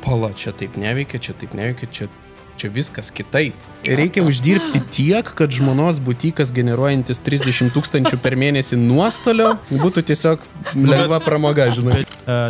pala, čia taip neveikia, čia viskas kitaip. Reikia uždirbti tiek, kad žmonos butikas generuojantis 30 000 per mėnesį nuostolio būtų tiesiog lengva pramoga, žinai.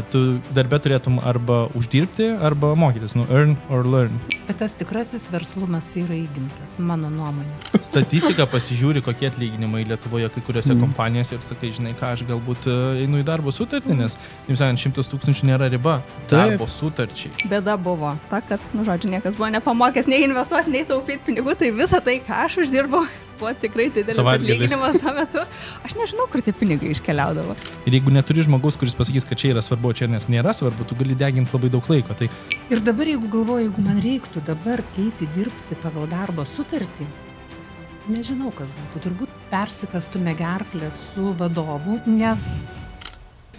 Tu darbę turėtum arba uždirbti, arba mokytis, earn or learn. Bet tas tikrasis verslumas tai yra įgimtas, mano nuomonė. Statistika pasižiūri, kokie atlyginimai Lietuvoje kai kuriuose kompanijose ir sakai, žinai, ką aš galbūt einu į darbo sutartį, nes, jums sakant, 100 000 nėra riba darbo sutarčiai. Bėda buvo ta, kad, žodžiu, niekas buvo nepamokęs nei investuoti, nei taupyti pinigų, tai visą tai, ką aš uždirbau, buvo tikrai didelis atlyginimas tuo metu. Aš nežinau, kur tie pinigai iškeliaudavo. Ir jeigu neturi žmogus, kuris pasakys, kad čia yra svarbu, čia nes nėra svarbu, tu gali deginti labai daug laiko. Tai... Ir dabar, jeigu galvoju, jeigu man reiktų dabar eiti dirbti pagal darbo sutartį, nežinau, kas būtų. Turbūt persikastume gerklę su vadovu, nes...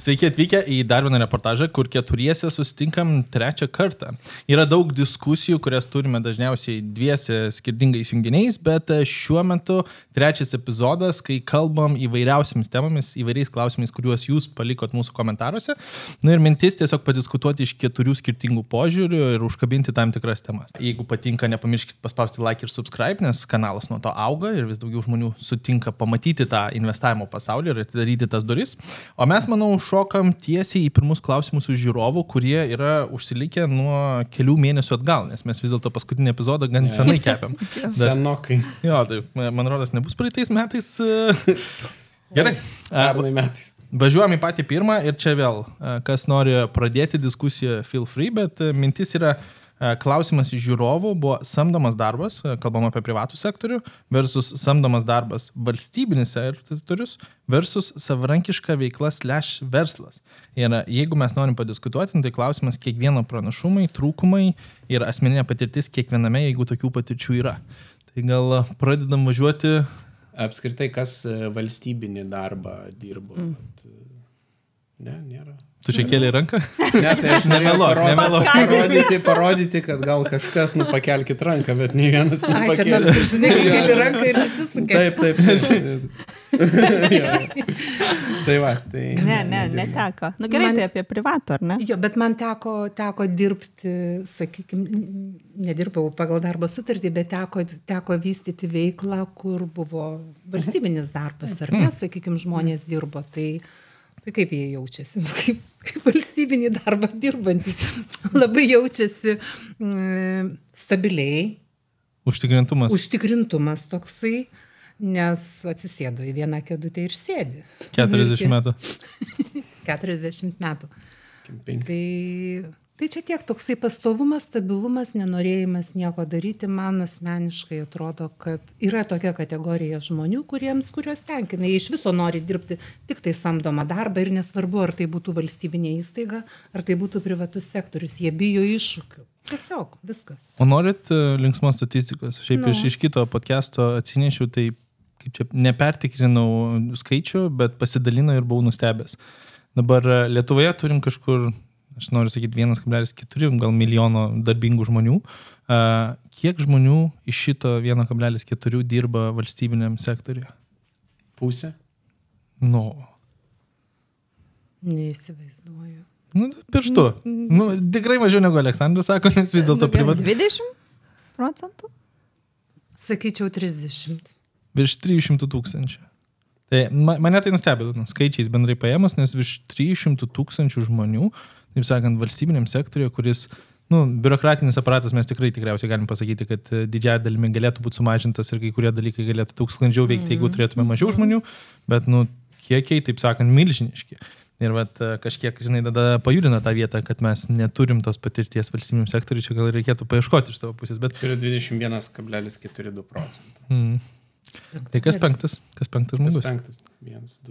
Sveiki atvykę į dar vieną reportažą, kur keturiese susitinkam trečią kartą. Yra daug diskusijų, kurias turime dažniausiai dviese skirtingais junginiais, bet šiuo metu trečias epizodas, kai kalbam įvairiausiamis temomis, įvairiais klausimais, kuriuos jūs palikot mūsų komentaruose. Ir mintis tiesiog padiskutuoti iš 4 skirtingų požiūrių ir užkabinti tam tikras temas. Jeigu patinka, nepamirškit paspausti like ir subscribe, nes kanalas nuo to auga ir vis daugiau žmonių sutinka pamatyti tą investavimo pasaulį ir atidaryti tas duris. O mes, manau, šokam tiesiai į pirmus klausimus už žiūrovų, kurie yra užsilikę nuo kelių mėnesių atgal, nes mes vis dėlto paskutinį epizodą gan senai kepiam. Senokai. Jo, tai man rodos, nebus praeitais metais. Gerai. Pernai metais. Važiuojam į patį pirmą ir čia vėl, kas nori pradėti diskusiją, feel free, bet mintis yra klausimas iš žiūrovų, buvo samdomas darbas, kalbam apie privatų sektorių, versus samdomas darbas valstybinis sektorius versus savarankiška veikla / verslas. Ir jeigu mes norim padiskutuoti, tai klausimas kiekvieno pranašumai, trūkumai ir asmeninė patirtis kiekviename, jeigu tokių patirčių yra. Tai gal pradedam važiuoti. Apskritai, kas valstybinį darbą dirbo? Ne, nėra. Tu čia kėlė ranką? Ne, tai aš norėjau parodyti, kad gal kažkas, pakelkit ranką, bet nei vienas nepakėlė. Čia tas, žinai, kėlė ranką ir įsisunkė. Taip. Tai va, tai... Ne, neteko. Gerai, tai apie privatų, ar ne? Jo, bet man teko dirbti, sakykime, nedirbau pagal darbo sutartį, bet teko vystyti veiklą, kur buvo valstybinis darbas, ar ne, sakykime, žmonės dirbo, tai kaip jie jaučiasi, kaip valstybinį darbą dirbantis, labai jaučiasi stabiliai. Užtikrintumas toksai, nes atsisėdo į vieną kėdutę ir sėdi. 40 metų. 40 metų. Tai čia tiek toksai pastovumas, stabilumas, nenorėjimas nieko daryti. Man asmeniškai atrodo, kad yra tokia kategorija žmonių, kurios tenkina. Jie iš viso nori dirbti tik tai samdomą darbą ir nesvarbu, ar tai būtų valstybinė įstaiga, ar tai būtų privatus sektorius. Jie bijo iššūkių. Tiesiog, viskas. O norit linksmos statistikos? Šiaip iš kito podcast'o atsinešiau, tai kaip čia nepertikrinau skaičių, bet pasidalino ir buvau nustebęs. Dabar Lietuvoje turim kažkur, aš noriu sakyti, 1,4 gal milijono darbingų žmonių. Kiek žmonių iš šito 1,4 dirba valstybiniam sektoriuje? Pusė? Neįsivaizduoju. Pirštu. Tikrai mažiau negu Aleksandras sako, nes vis dėlto privat. 20%? Sakyčiau 30. Virš 300 000. Tai mane tai nustebino skaičiais bendrai paėmus, nes virš 300 000 žmonių, taip sakant, valstybiniam sektoriuje, kuris, biurokratinis aparatas mes tikriausiai galim pasakyti, kad didžiąją dalimi galėtų būti sumažintas ir kai kurie dalykai galėtų daug sklandžiau veikti, jeigu turėtume mažiau žmonių, bet, kiekiai, taip sakant, milžiniški. Ir kažkiek, žinai, tada pajudina tą vietą, kad mes neturim tos patirties valstybiniam sektoriui, čia gal reikėtų paieškoti iš tavo pusės, bet... Čia yra 21,42%. Tai kas penktas žmogus? Kas penktas?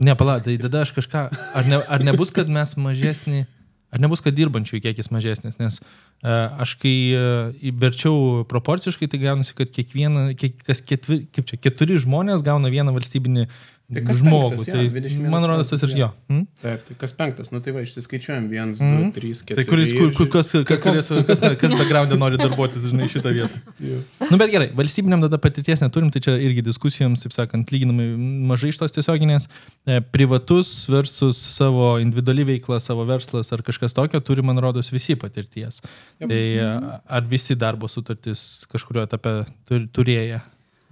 Ne, pala, tai tada aš kažką, ar nebus, kad mes mažesnį, ar nebus, kad dirbančių kiekis mažesnis, nes aš kai verčiau proporciškai, tai gaunasi, kad 4 žmonės gauna vieną valstybinį Tai kas žmogų. Penktas, ja, Tai man rodos tas ir jo. Taip, tai kas penktas, nu tai va, išsiskaičiuojam 1, 2, 3, 4. Tai kas background'e nori darbuotis, žinai, šitą vietą. Nu, bet gerai, valstybiniam tada patirties neturim, tai čia irgi diskusijoms, taip sakant, lyginamai mažai iš tos tiesioginės. Privatus versus savo individuali veikla, savo verslas ar kažkas tokio turi, man rodos, visi patirties. Tai ar visi darbo sutartys kažkurio etape turėję?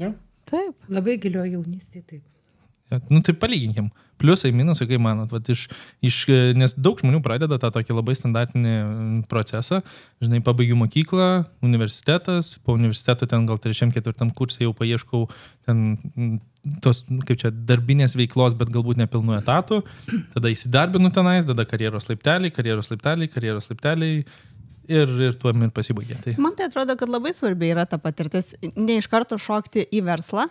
Ja. Taip. Labai gilio jaunystėje, taip. Nu, tai palyginkim. Pliusai, minusai, kaip manot, nes daug žmonių pradeda tą tokį labai standartinį procesą. Žinai, pabaigiu mokyklą, universitetas, po universiteto ten gal 3-4 kursai jau paieškau ten tos, kaip čia, darbinės veiklos, bet galbūt nepilnų etatų. Tada įsidarbinu tenais, tada karjeros laipteliai ir tuom ir pasibaigė. Tai. Man tai atrodo, kad labai svarbi yra ta patirtis, ne iš karto šokti į verslą.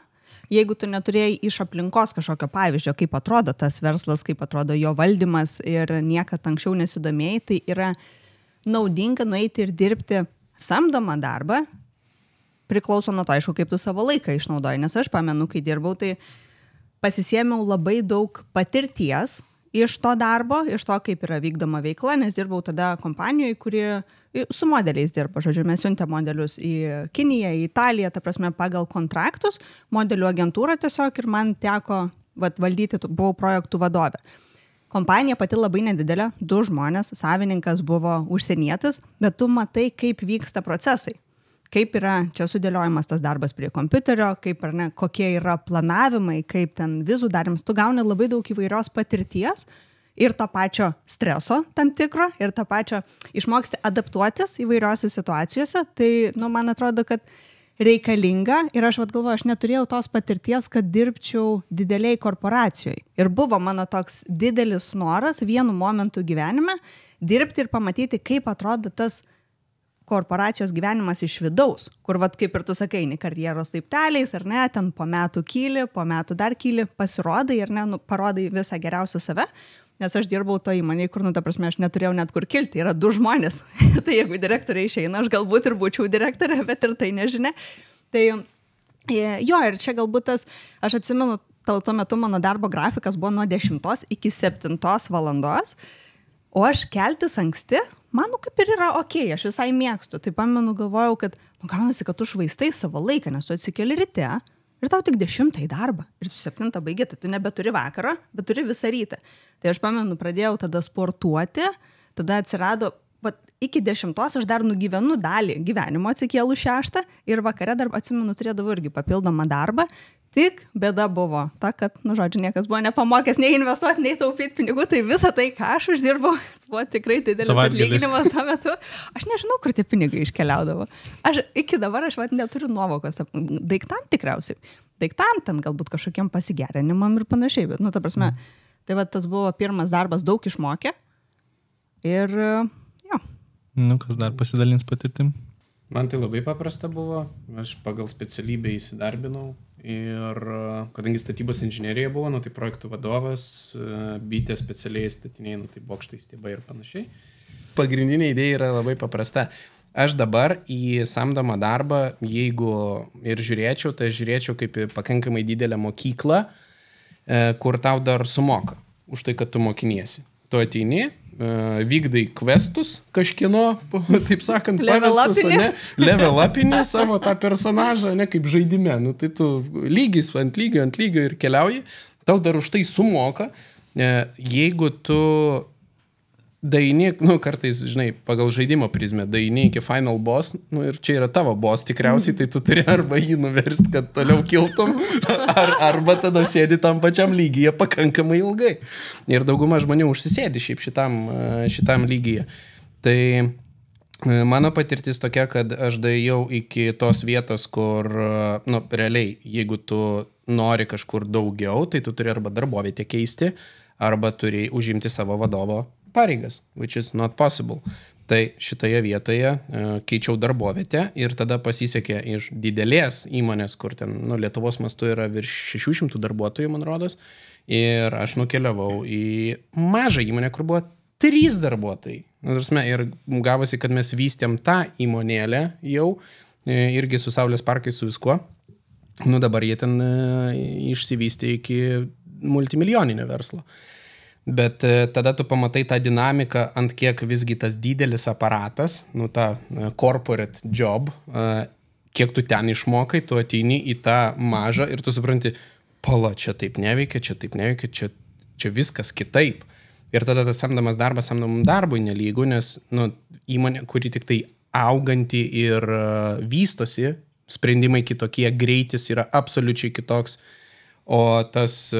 Jeigu tu neturėjai iš aplinkos kažkokio pavyzdžio, kaip atrodo tas verslas, kaip atrodo jo valdymas ir niekad anksčiau nesidomėjai, tai yra naudinga nueiti ir dirbti samdomą darbą, priklauso nuo to, aišku, kaip tu savo laiką išnaudoji. Nes aš pamenu, kai dirbau, tai pasisėmiau labai daug patirties iš to darbo, iš to, kaip yra vykdoma veikla, nes dirbau tada kompanijoje, kuri su modeliais dirba. Žodžiu, mes siuntėm modelius į Kiniją, į Italiją, ta prasme, pagal kontraktus, modelių agentūrą tiesiog ir man teko valdyti, buvau projektų vadovė. Kompanija pati labai nedidelė, 2 žmonės, savininkas buvo užsienietis, bet tu matai, kaip vyksta procesai. Kaip yra čia sudėliojimas tas darbas prie kompiuterio, kaip ar ne, kokie yra planavimai, kaip ten vizų darimas, tu gauni labai daug įvairios patirties ir to pačio streso tam tikro, ir to pačio išmoksti adaptuotis įvairiose situacijose, tai, nu, man atrodo, kad reikalinga ir aš galvoju, aš neturėjau tos patirties, kad dirbčiau dideliai korporacijoje. Ir buvo mano toks didelis noras vienu momentu gyvenime dirbti ir pamatyti, kaip atrodo tas korporacijos gyvenimas iš vidaus, kur, kaip ir tu sakai, karjeros laipteliais, ar ne, ten po metų kyli, po metų dar kyli, pasirodai ir ne, parodai visą geriausią save, nes aš dirbau to įmonėje, kur, ta prasme, aš neturėjau net kur kilti, yra 2 žmonės, tai jeigu direktoriai išeina, aš galbūt ir būčiau direktorė, bet ir tai nežinia. Tai jo, ir čia galbūt tas, aš atsimenu, tuo metu mano darbo grafikas buvo nuo 10 iki 7 valandos, o aš keltis anksti, manau, kaip ir yra okei, aš visai mėgstu. Tai pamenu, galvojau, kad gaunasi, kad tu švaistai savo laiką, nes tu atsikeli ryte ir tau tik 10 į darbą ir tu 7 baigi, tai tu nebeturi vakarą, bet turi visą rytą. Tai aš pamenu, pradėjau tada sportuoti, tada atsirado, iki 10 aš dar nugyvenu dalį gyvenimo, atsikėlų 6 ir vakare dar atsimenu, turėdavau irgi papildomą darbą. Tik bėda buvo ta, kad, žodžiu, niekas buvo nepamokęs nei investuoti, nei taupyti pinigų, tai visą tai, ką aš uždirbau, buvo tikrai didelis atlyginimas tuo metu. Aš nežinau, kur tie pinigai iškeliaudavo. Aš iki dabar neturiu nuovokos, daiktam tikriausiai. Daiktam ten galbūt kažkokiem pasigerinimam ir panašiai, bet, ta prasme, tai tas buvo pirmas darbas, daug išmokė ir jo. Kas dar pasidalins patirtim? Man tai labai paprasta buvo, aš pagal specialybę įsidarbinau. Ir kadangi statybos inžinierija buvo, tai projektų vadovas, bitė specialiai statiniai, tai bokštai, stiebai ir panašiai. Pagrindinė idėja yra labai paprasta. Aš dabar į samdomą darbą, jeigu ir žiūrėčiau, tai žiūrėčiau kaip į pakankamai didelę mokyklą, kur tau dar sumoka už tai, kad tu mokiniesi. Tu ateini, vykdai questus kažkino, taip sakant, pavestus, ne? Level upinį savo tą personažą, ne, kaip žaidime. Tai tu lygis ant lygio ir keliauji, tau dar už tai sumoka. Jeigu tu daini, kartais, žinai, pagal žaidimo prizmę, daini iki final boss, ir čia yra tavo boss tikriausiai, tai tu turi arba jį nuversti, kad toliau kiltum, arba tada sėdi tam pačiam lygyje pakankamai ilgai. Ir dauguma žmonių užsisėdi šiaip šitam lygyje. Tai mano patirtis tokia, kad aš daėjau iki tos vietos, kur, realiai, jeigu tu nori kažkur daugiau, tai tu turi arba darbovietę keisti, arba turi užimti savo vadovo pareigas, which is not possible. Tai šitoje vietoje keičiau darbovietę ir tada pasisekė iš didelės įmonės, kur ten, Lietuvos mastu yra virš 600 darbuotojų, man rodos, ir aš nukeliavau į mažą įmonę, kur buvo 3 darbuotojai. Ir gavosi, kad mes vystėm tą įmonėlę jau, irgi su Saulės parkai, su viskuo. Dabar jie ten išsivystė iki multimilijoninio verslo. Bet tada tu pamatai tą dinamiką, ant kiek visgi tas didelis aparatas, ta corporate job, kiek tu ten išmokai, tu ateini į tą mažą ir tu supranti, pala, čia taip neveikia, čia viskas kitaip. Ir tada tas samdomas darbas samdomam darbui nelygu, nes įmonė, kuri tik tai auganti ir vystosi, sprendimai kitokie, greitis yra absoliučiai kitoks, o tas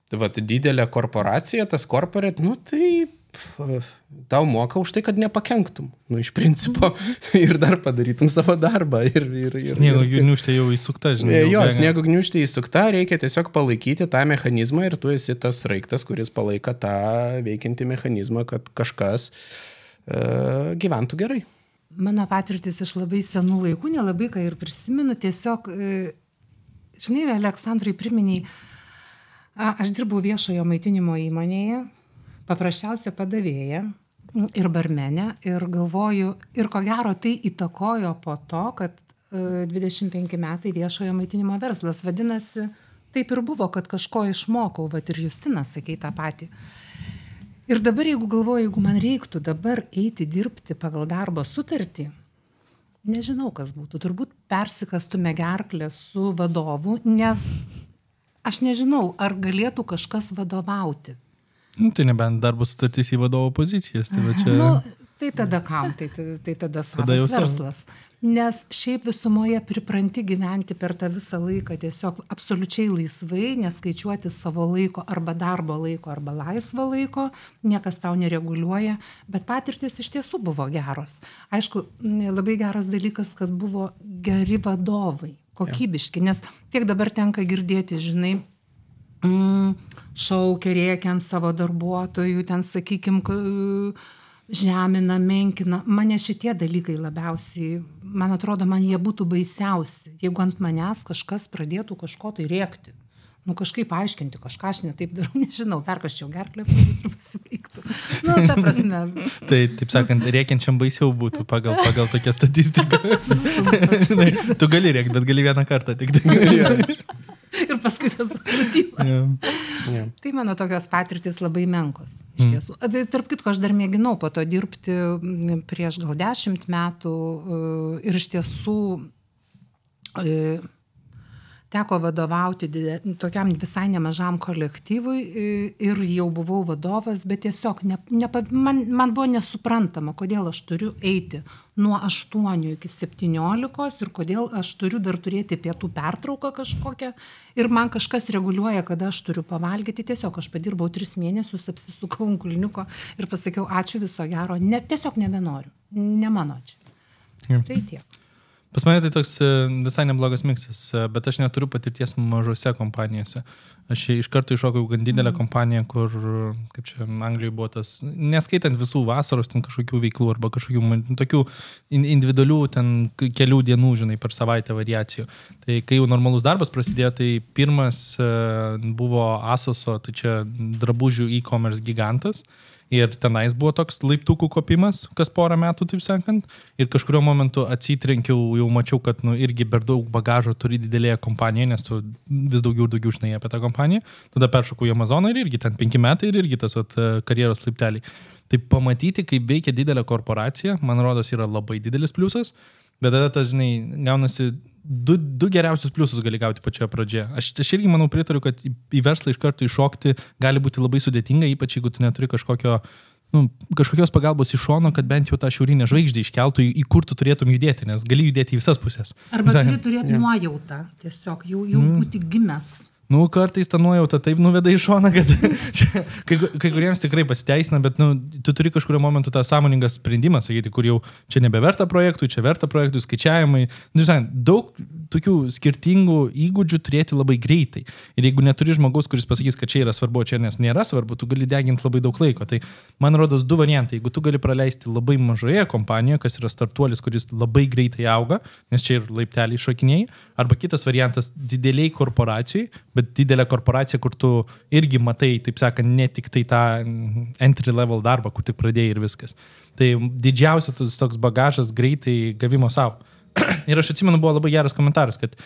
didelė korporacija, tas corporate, tai tau moka už tai, kad nepakenktum. Iš principo ir dar padarytum savo darbą. Sniego gniūžtė jau įsukta, žinai. Sniego gniūžtė įsukta, reikia tiesiog palaikyti tą mechanizmą ir tu esi tas sraigtas, kuris palaika tą veikiantį mechanizmą, kad kažkas gyventų gerai. Mano patirtis iš labai senų laikų, nelabai ką ir prisimenu, tiesiog, žinai, Aleksandrai priminiai, aš dirbau viešojo maitinimo įmonėje, paprasčiausia padavėja ir barmenė ir galvoju, ir ko gero tai įtakojo po to, kad 25 metai viešojo maitinimo verslas. Vadinasi, taip ir buvo, kad kažko išmokau, ir Justinas sakei tą patį. Ir dabar, jeigu galvoju, jeigu man reiktų dabar eiti dirbti pagal darbo sutartį, nežinau, kas būtų. Turbūt persikastume gerklę su vadovu, nes aš nežinau, ar galėtų kažkas vadovauti. Tai nebent darbo sutartys į vadovo pozicijas. Tai, čia... tai tada kam? Tai tada savas verslas. Nes šiaip visumoje pripranti gyventi per tą visą laiką tiesiog absoliučiai laisvai, neskaičiuoti savo laiko arba darbo laiko arba laisvo laiko, niekas tau nereguliuoja, bet patirtis iš tiesų buvo geros. Aišku, labai geras dalykas, kad buvo geri vadovai, kokybiški, nes tiek dabar tenka girdėti, žinai, šaukia, rėkia ant savo darbuotojų, ten, sakykim, žemina, menkina. Mane šitie dalykai labiausiai, man atrodo, man jie būtų baisiausi, jeigu ant manęs kažkas pradėtų kažko tai rėkti. Kažkaip aiškinti, kažką aš netaip darau, nežinau, perkaščiau gerklę ir pasibaigtų. Ta prasme. Tai, taip sakant, rėkiančiam baisiau būtų pagal tokią statistiką. Tu gali rėkti, bet gali vieną kartą tik. Ir paskui tas rutina. Tai mano tokios patirtis labai menkos. Iš tiesų. Tarp kitko, aš dar mėginau po to dirbti prieš gal 10 metų ir iš tiesų teko vadovauti tokiam visai nemažam kolektyvui ir jau buvau vadovas, bet tiesiog man buvo nesuprantama, kodėl aš turiu eiti nuo 8 iki 17 ir kodėl aš turiu dar turėti pietų pertrauką kažkokią ir man kažkas reguliuoja, kada aš turiu pavalgyti. Tiesiog aš padirbau 3 mėnesius, apsisukau ant kulniuko ir pasakiau ačiū, viso gero, tiesiog nebenoriu, ne mano čia. Tai tiek. Pas mane tai toks visai neblogas miksas, bet aš neturiu patirties mažose kompanijose. Aš iš karto iššokau gan didelę kompaniją, kur, kaip čia Anglijoje buvo tas, neskaitant visų vasaros, ten kažkokių veiklų arba kažkokių tokių individualių ten kelių dienų, žinai, per savaitę variacijų. Tai kai jau normalus darbas prasidėjo, tai pirmas buvo Asoso, tai čia drabužių e-commerce gigantas. Ir tenais buvo toks laiptukų kopimas, kas porą metų, taip sakant. Ir kažkurio momentu atsitrenkiau, jau mačiau, kad irgi per daug bagažo turi didelėje kompanijoje, nes tu vis daugiau ir daugiau žinai apie tą kompaniją. Tada peršokau į Amazoną ir irgi ten 5 metai ir irgi tas karjeros laipteliai. Tai pamatyti, kaip veikia didelė korporacija, man rodos, yra labai didelis pliusas. Bet tada tas, žinai, gaunasi du geriausius pliusus gali gauti pačioje pradžioje. Aš irgi, manau, pritariu, kad į verslą iš karto iššokti gali būti labai sudėtinga, ypač jeigu tu neturi kažkokios pagalbos iš šono, kad bent jau tą šiaurinę žvaigždę iškeltų, į kur tu turėtum judėti, nes gali judėti į visas pusės. Arba turi turėti nuojautą, tiesiog jau būti gimęs. Kartais ta nuojauta taip nuveda į šoną, kad kai kuriems tikrai pasiteisina, bet tu turi kažkurio momentu tą sąmoningą sprendimą, sakyti, kur jau čia nebeverta projektų, čia verta projektų, skaičiavimai. Daug tokių skirtingų įgūdžių turėti labai greitai. Ir jeigu neturi žmogaus, kuris pasakys, kad čia yra svarbu, čia nes nėra svarbu, tu gali deginti labai daug laiko. Tai man rodos 2 variantai. Jeigu tu gali praleisti labai mažoje kompanijoje, kas yra startuolis, kuris labai greitai auga, nes čia ir laipteliai šokinėjai, arba kitas variantas dideliai korporacijai, bet didelė korporacija, kur tu irgi matai, taip sakant, ne tik tai tą entry level darbą, kur tik pradėjai ir viskas. Tai didžiausias toks bagažas greitai gavimo savo. Ir aš atsimenu, buvo labai geras komentaras, kad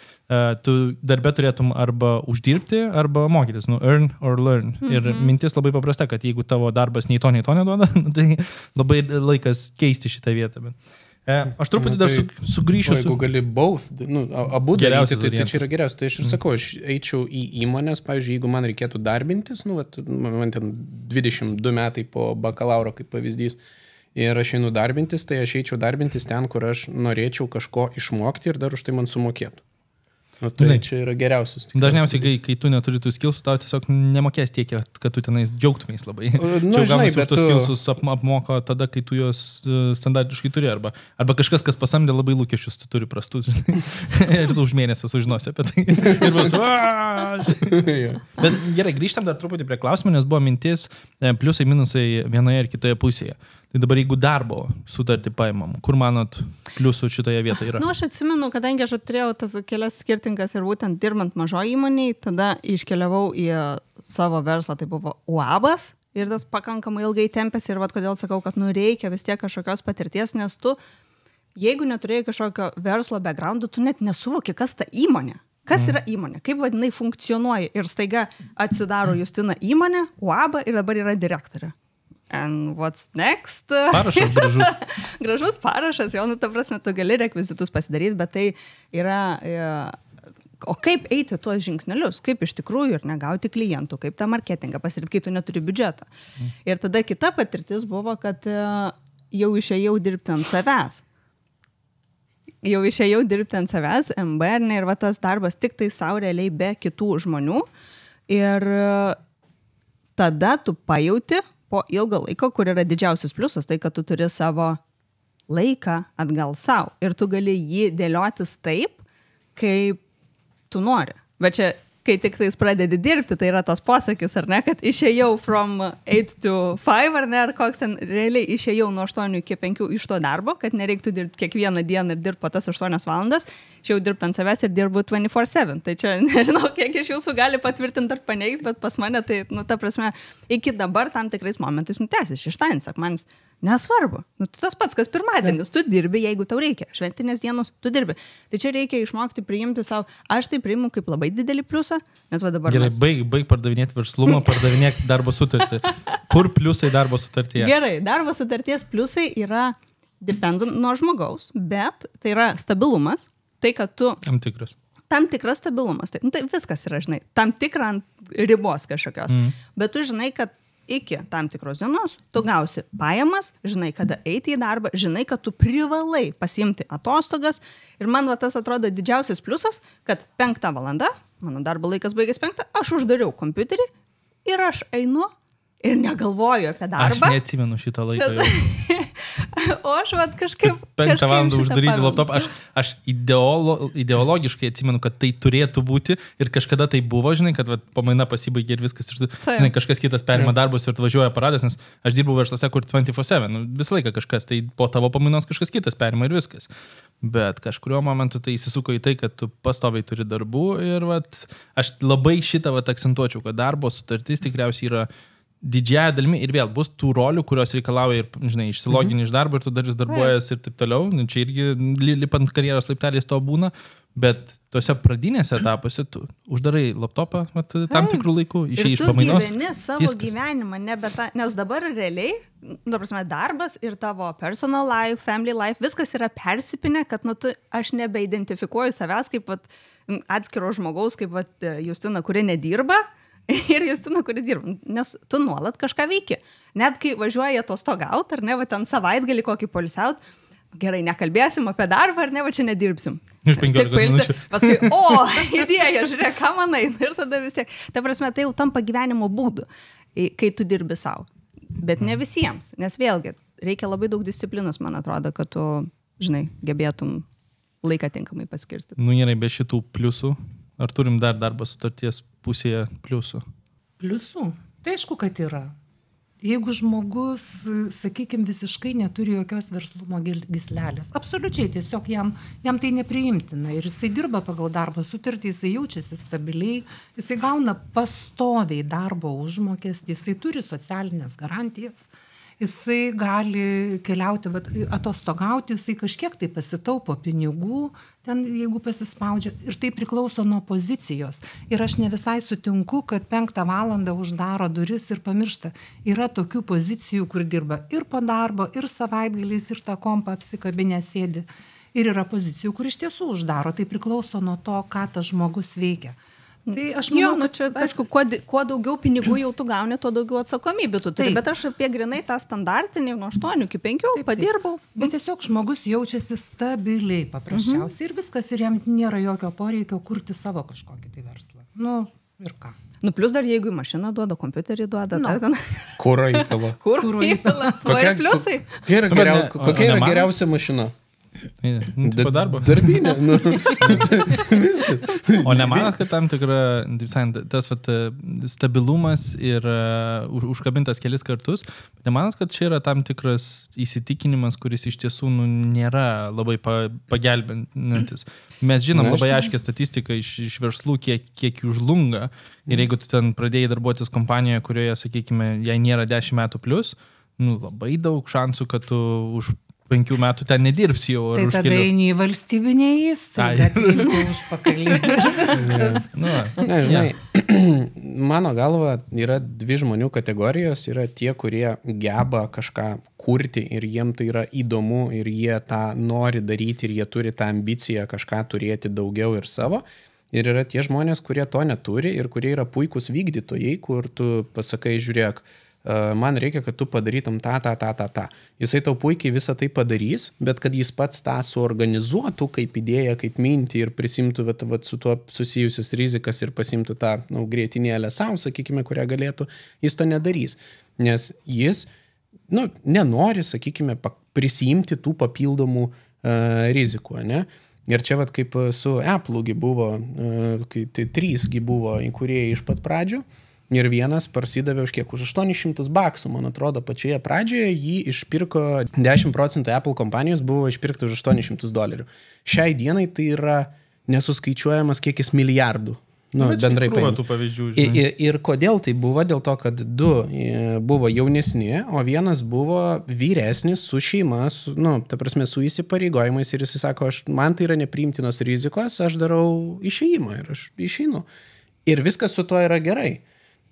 tu darbe turėtum arba uždirbti, arba mokytis, earn or learn. Ir mintis labai paprasta, kad jeigu tavo darbas nei to neduoda, tai labai laikas keisti šitą vietą. Bet aš truputį dar sugrįšiu. Jeigu gali both, abu daryti, tai čia yra geriausia. Tai aš ir sakau, aš eičiau į įmonės, pavyzdžiui, jeigu man reikėtų darbintis, man ten 22 metai po bakalauro kaip pavyzdys, ir aš einu darbintis, tai aš eičiau darbintis ten, kur aš norėčiau kažko išmokti ir dar už tai man sumokėtų. Tai čia yra geriausias. Dažniausiai, kai tu neturi tų skilsų, tau tiesiog nemokės tiek, kad tu tenais džiaugtumės labai. Žinai, bet tu skilsus apmoko tada, kai tu juos standartiškai turi, arba kažkas, kas pasamdė labai lūkesčius, tu turi prastus, ir tu už mėnesį sužinosi apie tai. Ir bus, Bet gerai, grįžtam dar truputį prie klausimų, nes buvo mintis pliusai, minusai vienoje ir kitoje pusėje. Tai dabar jeigu darbo sutartį paimam, kur manot pliusų šitoje vietoje yra? Aš atsimenu, kadangi aš turėjau tas kelias skirtingas ir būtent dirbant mažoje įmonėje, tada iškeliavau į savo verslą, tai buvo UABas ir tas pakankamai ilgai tempėsi ir kodėl sakau, kad reikia vis tiek kažkokios patirties, nes tu, jeigu neturėjai kažkokio verslo backgroundų, tu net nesuvoki, kas ta įmonė. Kas yra įmonė, kaip vadinai funkcionuoja ir staiga atsidaro Justina įmonė, UABA ir dabar yra direktorė. And what's next? Parašas gražus. Gražus parašas, jau, ta prasme, tu gali rekvizitus pasidaryti, bet tai yra... O kaip eiti tuos žingsnelius, kaip iš tikrųjų ir negauti klientų, kaip tą marketingą pasirinkti, kai tu neturi biudžeto. Ir tada kita patirtis buvo, kad jau išėjau dirbti ant savęs. MBR, ir tas darbas tik tai savo realiai be kitų žmonių. Ir tada tu pajauti po ilgo laiko, kur yra didžiausias pliusas, tai kad tu turi savo laiką atgal savo ir tu gali jį dėliotis taip, kaip tu nori. Bet čia, kai tik tais pradedi dirbti, tai yra tos posakis, ar ne, kad išėjau from 8 to 5, ar ne, ar koks ten realiai išėjau nuo 8 iki 5 iš to darbo, kad nereiktų dirbti kiekvieną dieną ir dirbti po tas 8 valandas, išėjau dirbti ant savęs ir dirbu 24/7. Tai čia nežinau, kiek iš jūsų gali patvirtinti ar paneigti, bet pas mane tai, ta prasme, iki dabar tam tikrais momentais tęsis. Šeštadienis, sekmadienis, nesvarbu. Tas pats, kas pirmadienis, tu dirbi, jeigu tau reikia. Šventinės dienos, tu dirbi. Tai čia reikia išmokti priimti savo. Aš tai priimu kaip labai didelį pliusą, nes va dabar... Gerai, baig pardavinėti verslumą, pardavinėk darbo sutartį. Kur pliusai darbo sutartyje? Gerai, darbo sutarties pliusai yra depends nuo žmogaus, bet tai yra stabilumas, tai kad tu... Tam tikras stabilumas. Tai viskas yra, žinai, tam tikrą ribos kažkokios. Bet tu žinai, kad iki tam tikros dienos tu gausi pajamas, žinai, kada eiti į darbą, žinai, kad tu privalai pasiimti atostogas. Ir man tas atrodo didžiausias pliusas, kad 5 valanda, mano darbo laikas baigės 5, aš uždariau kompiuterį ir aš einu ir negalvoju apie darbą. Aš neatsimenu šitą laiką jau. O aš kažkaip... 5 valandą uždaryti laptopą. Aš ideologiškai atsimenu, kad tai turėtų būti ir kažkada tai buvo, žinai, kad pamaina pasibaigė ir viskas. Ir žinai, kažkas kitas perima darbus ir atvažiuoja paradas, nes aš dirbau versluose, kur 24/7. Visą laiką kažkas, tai po tavo pamainos kažkas kitas perima ir viskas. Bet kažkurio momentu tai įsisuko į tai, kad tu pastoviai turi darbų ir aš labai šitą akcentuočiau, kad darbo sutartis tikriausiai yra didžiąją dalimi ir vėl bus tų rolių, kurios reikalauja ir, žinai, išsilogini iš darbo ir tu dar vis darbuojas ir taip toliau. Čia irgi lipant karjeros laipteliais to būna, bet tuose pradinėse etapuose tu uždarai laptopą tam tikrų laikų, išėjai iš pamainos. Ir tu gyveni savo gyvenimą, nes dabar realiai, darbas ir tavo personal life, family life, viskas yra persipinę, kad aš nebeidentifikuoju savęs kaip atskiro žmogaus, kaip Justina, kuri nedirba, ir Justina, kuri dirba, nes tu nuolat kažką veiki. Net kai važiuoji atostogaut, ar ne, ten savaitgalį kokį poilsiaut, gerai, nekalbėsim apie darbą, ar ne, čia nedirbsim. Iš 15 minučių. Paskui, idėja, žiūrėk, ką manai, ir tada vis tiek. Ta prasme, tai jau tampa gyvenimo būdu, kai tu dirbi savo. Bet ne visiems, nes vėlgi, reikia labai daug disciplinos, man atrodo, kad tu, žinai, gebėtum laiką tinkamai paskirstyti. Gerai, be šitų pliusų. Ar turim dar darbo sutarties pusėje pliusų? Pliusų? Tai aišku, kad yra. Jeigu žmogus, sakykime, visiškai neturi jokios verslumo gyslelės, absoliučiai tiesiog jam tai nepriimtina ir jisai dirba pagal darbo sutartį, jisai jaučiasi stabiliai, jisai gauna pastoviai darbo užmokestį, jisai turi socialinės garantijas jisai gali keliauti, atostogauti, jisai kažkiek tai pasitaupo pinigų, ten jeigu pasispaudžia, ir tai priklauso nuo pozicijos. Ir aš ne visai sutinku, kad 5 valandą uždaro duris ir pamiršta. Yra tokių pozicijų, kur dirba ir po darbo, ir savaitgaliais, ir tą kompą apsikabinę sėdi. Ir yra pozicijų, kur iš tiesų uždaro. Tai priklauso nuo to, ką tas žmogus veikia. Tai aš manau, čia, aišku, kuo daugiau pinigų jau tu gauni, tuo daugiau atsakomybių tu turi. Bet aš apie grinai tą standartinį nuo 8 iki 5 padirbau. Bet tiesiog žmogus jaučiasi stabiliai paprasčiausiai ir viskas, ir jam nėra jokio poreikio kurti savo kažkokį tai verslą. Nu, ir ką. Nu, plus dar jeigu mašiną duoda, kompiuterį duoda, Kurą įpila. Kurą įpila. Kokie pliusai? Kokia yra geriausia mašina? Tipo darbo. Darbinė. O nemanat, kad tam tikra, tas stabilumas ir užkabintas kelis kartus, nemanat, kad čia yra tam tikras įsitikinimas, kuris iš tiesų nėra labai pagelbinantis. Mes žinom labai aiškiai statistiką iš verslų, kiek jų žlunga. Ir jeigu tu ten pradėjai darbuotis kompanijoje, kurioje, sakykime, jai nėra 10 metų plus, labai daug šansų, kad tu už 5 metų ten nedirbsi jau. Tai tada eini į valstybinę įstaigą, atvykti už pakalį. Žinai, mano galva yra 2 žmonių kategorijos. Yra tie, kurie geba kažką kurti ir jiem tai yra įdomu ir jie tą nori daryti ir jie turi tą ambiciją kažką turėti daugiau ir savo. Ir yra tie žmonės, kurie to neturi ir kurie yra puikūs vykdytojai, kur tu pasakai, žiūrėk, man reikia, kad tu padarytum tą. Jisai tau puikiai visą tai padarys, bet kad jis pats tą suorganizuotų kaip idėją, kaip mintį ir prisimtų su tuo susijusias rizikas ir pasimtų tą grietinėlę savo, sakykime, kurią galėtų, jis to nedarys. Nes jis nenori, sakykime, prisimti tų papildomų rizikų, ne? Ir čia kaip su Apple'u buvo, kai 3 buvo įkūrėjai iš pat pradžių. Ir vienas parsidavė už kiek? Už $800, man atrodo, pačioje pradžioje jį išpirko 10% Apple kompanijos buvo išpirkta už $800. Šiai dienai tai yra nesuskaičiuojamas kiekis milijardų. Bendrai paėmus. Ir kodėl tai buvo? Dėl to, kad 2 buvo jaunesni, o vienas buvo vyresnis su šeima, ta prasme, su įsipareigojimais ir jis sako, man tai yra nepriimtinos rizikos, aš darau išėjimą ir aš išeinu. Ir viskas su tuo yra gerai.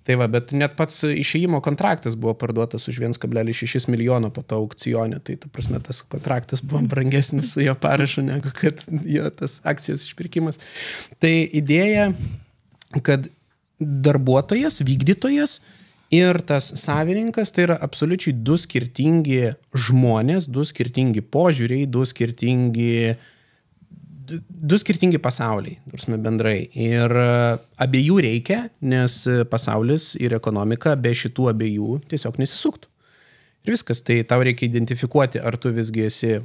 Tai va, bet net pats išėjimo kontraktas buvo parduotas už 1,6 milijono po to aukcione. Tai, ta prasme, tas kontraktas buvo brangesnis su jo parašu, negu kad jo tas akcijos išpirkimas. Tai idėja, kad darbuotojas, vykdytojas ir tas savininkas tai yra absoliučiai 2 skirtingi žmonės, 2 skirtingi požiūriai, 2 skirtingi pasauliai, bendrai. Ir abiejų reikia, nes pasaulis ir ekonomika be šitų abiejų tiesiog nesisuktų. Ir viskas. Tai tau reikia identifikuoti, ar tu visgi esi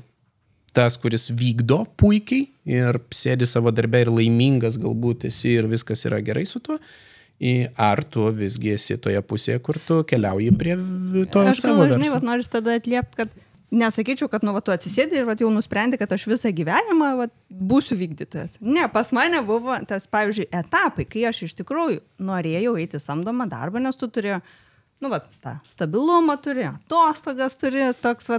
tas, kuris vykdo puikiai ir sėdi savo darbę ir laimingas galbūt esi ir viskas yra gerai su tuo. Ar tu visgi esi toje pusėje, kur tu keliauji prie to savo verslo. Aš noriu tada atliepti, kad nesakyčiau, kad tu atsisėdai ir jau nusprendai, kad aš visą gyvenimą būsiu vykdytojas. Ne, pas mane buvo tas, pavyzdžiui, etapai, kai aš iš tikrųjų norėjau eiti samdomą darbą, nes tu turėjo, tą stabilumą turi, atostogas turi, toks,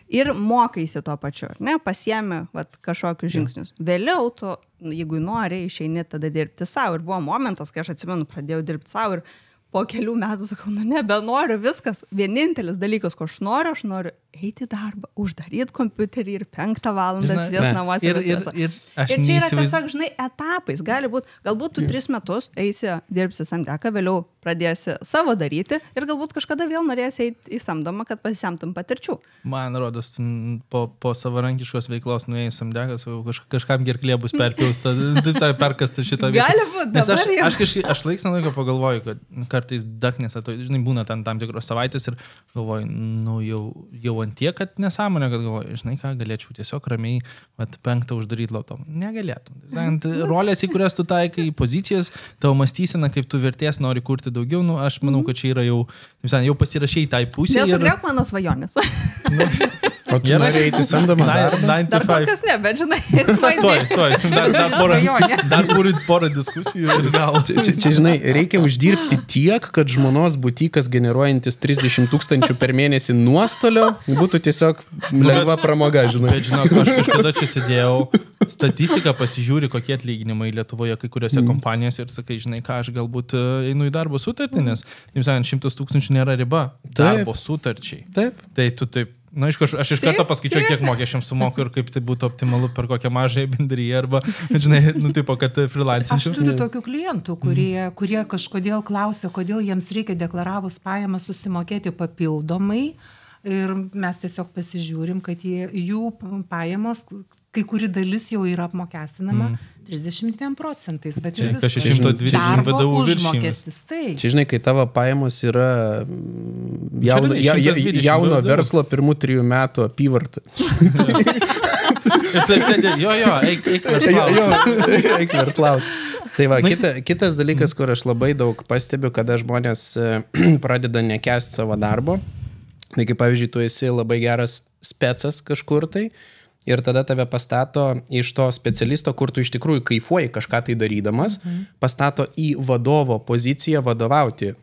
ir mokaisi to pačiu, ne, pasiemi, kažkokius žingsnius. Vėliau tu, jeigu nori, išeini tada dirbti savo. Ir buvo momentas, kai aš atsimenu, pradėjau dirbti savo ir po kelių metų sakau, nebenoriu, viskas. Vienintelis dalykas, ko aš noriu eiti į darbą, uždaryti kompiuterį ir 5 valandą sės namuose. Ir čia yra tiesiog, etapais. Galbūt tu 3 metus eisi, dirbsi samdeką, vėliau pradėsi savo daryti ir galbūt kažkada vėl norėsi eiti į samdomą, kad pasisemtum patirčių. Man rodos, po savarankiškos veiklos nuėjus samdekas, kažkam gerklė bus perpjausta, taip sakė, perkasta šitą vietą. Gali būt, dabar jau. Aš laiks nuo laiko pagalvoju, kad kartais daknės, būna tam tikros savaitės ir galvoju, jau ant tiek, kad nesąmonė, kad galvoju, ką, galėčiau tiesiog ramiai 5 uždaryti lautom. Negalėtum. Rolės, į kurias tu taikai, pozicijas, tavo mąstysena, kaip tu vertės nori kurti daugiau, aš manau, kad čia yra jau pasirašai tai pusė. Nesugriauk mano svajonės. O O tu norėjai eiti samdomą darbą? Dar kol kas ne, bet žinai, Tuoj. Dar porą diskusijų ir gal. Čia, žinai, reikia uždirbti tiek, kad žmonos butikas generuojantis 30 000 per mėnesį nuostolio būtų tiesiog lengva pramoga, žinai. Bet žinok, aš kažkada čia sėdėjau, statistiką pasižiūri, kokie atlyginimai Lietuvoje kai kuriuose kompanijose ir sakai, žinai, ką aš galbūt einu į darbo sutartį, nes, taip sakant, 100 000 nėra riba darbo sutarčiai. Taip. Tai tu taip, na, aš iš karto paskaičiuoju, kiek mokesčiams sumoku ir kaip tai būtų optimalu per kokią mažąją bendryje arba, žinai, nu, taip, kad freelancinčių. Aš turiu tokių klientų, kurie kažkodėl klausia, kodėl jiems reikia deklaravus pajamas susimokėti papildomai. Ir mes tiesiog pasižiūrim, kad jų pajamos, kai kuri dalis jau yra apmokestinama 32%. Bet ir vis darbo užmokestis. Tai. Čia, žinai, kai tavo pajamos yra jauno verslo pirmų 3 metų apyvarta. Ir taip sėdė, eik verslaut. Tai va, kitas dalykas, kur aš labai daug pastebiu, kada žmonės pradeda nekęsti savo darbo. Tai kaip pavyzdžiui, tu esi labai geras specas kažkur tai ir tada tave pastato iš to specialisto, kur tu iš tikrųjų kaifuoji kažką tai darydamas, pastato į vadovo poziciją vadovauti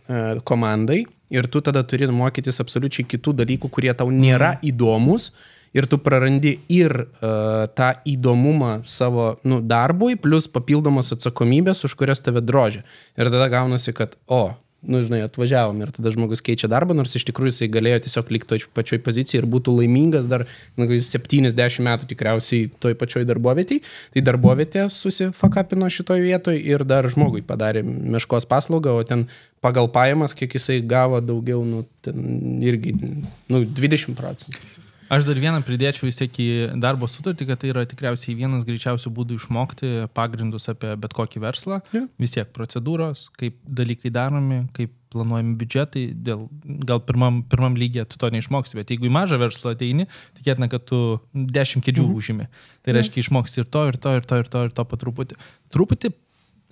komandai ir tu tada turi mokytis absoliučiai kitų dalykų, kurie tau nėra įdomus ir tu prarandi ir tą įdomumą savo darbui, plus papildomas atsakomybės, už kurias tave drožia. Ir tada gaunasi, kad žinai, atvažiavom ir tada žmogus keičia darbą, nors iš tikrųjų jisai galėjo tiesiog likti pačioj pozicijai ir būtų laimingas dar 70 metų tikriausiai toj pačioj darbovietėj. Tai darbovietė susifakapino šitoj vietoj ir dar žmogui padarė meškos paslaugą, o ten pagal pajamas, kiek jisai gavo daugiau, ten irgi 20%. Aš dar vieną pridėčiau vis tiek į darbo sutartį, kad tai yra tikriausiai vienas greičiausių būdų išmokti pagrindus apie bet kokį verslą. Yeah. Vis tiek procedūros, kaip dalykai daromi, kaip planuojami biudžetai. Gal pirmam lygyje tu to neišmoksi, bet jeigu į mažą verslą ateini, tikėtina, kad tu 10 kėdžių užimi. Tai reiškia išmoksti ir to po truputį. Truputį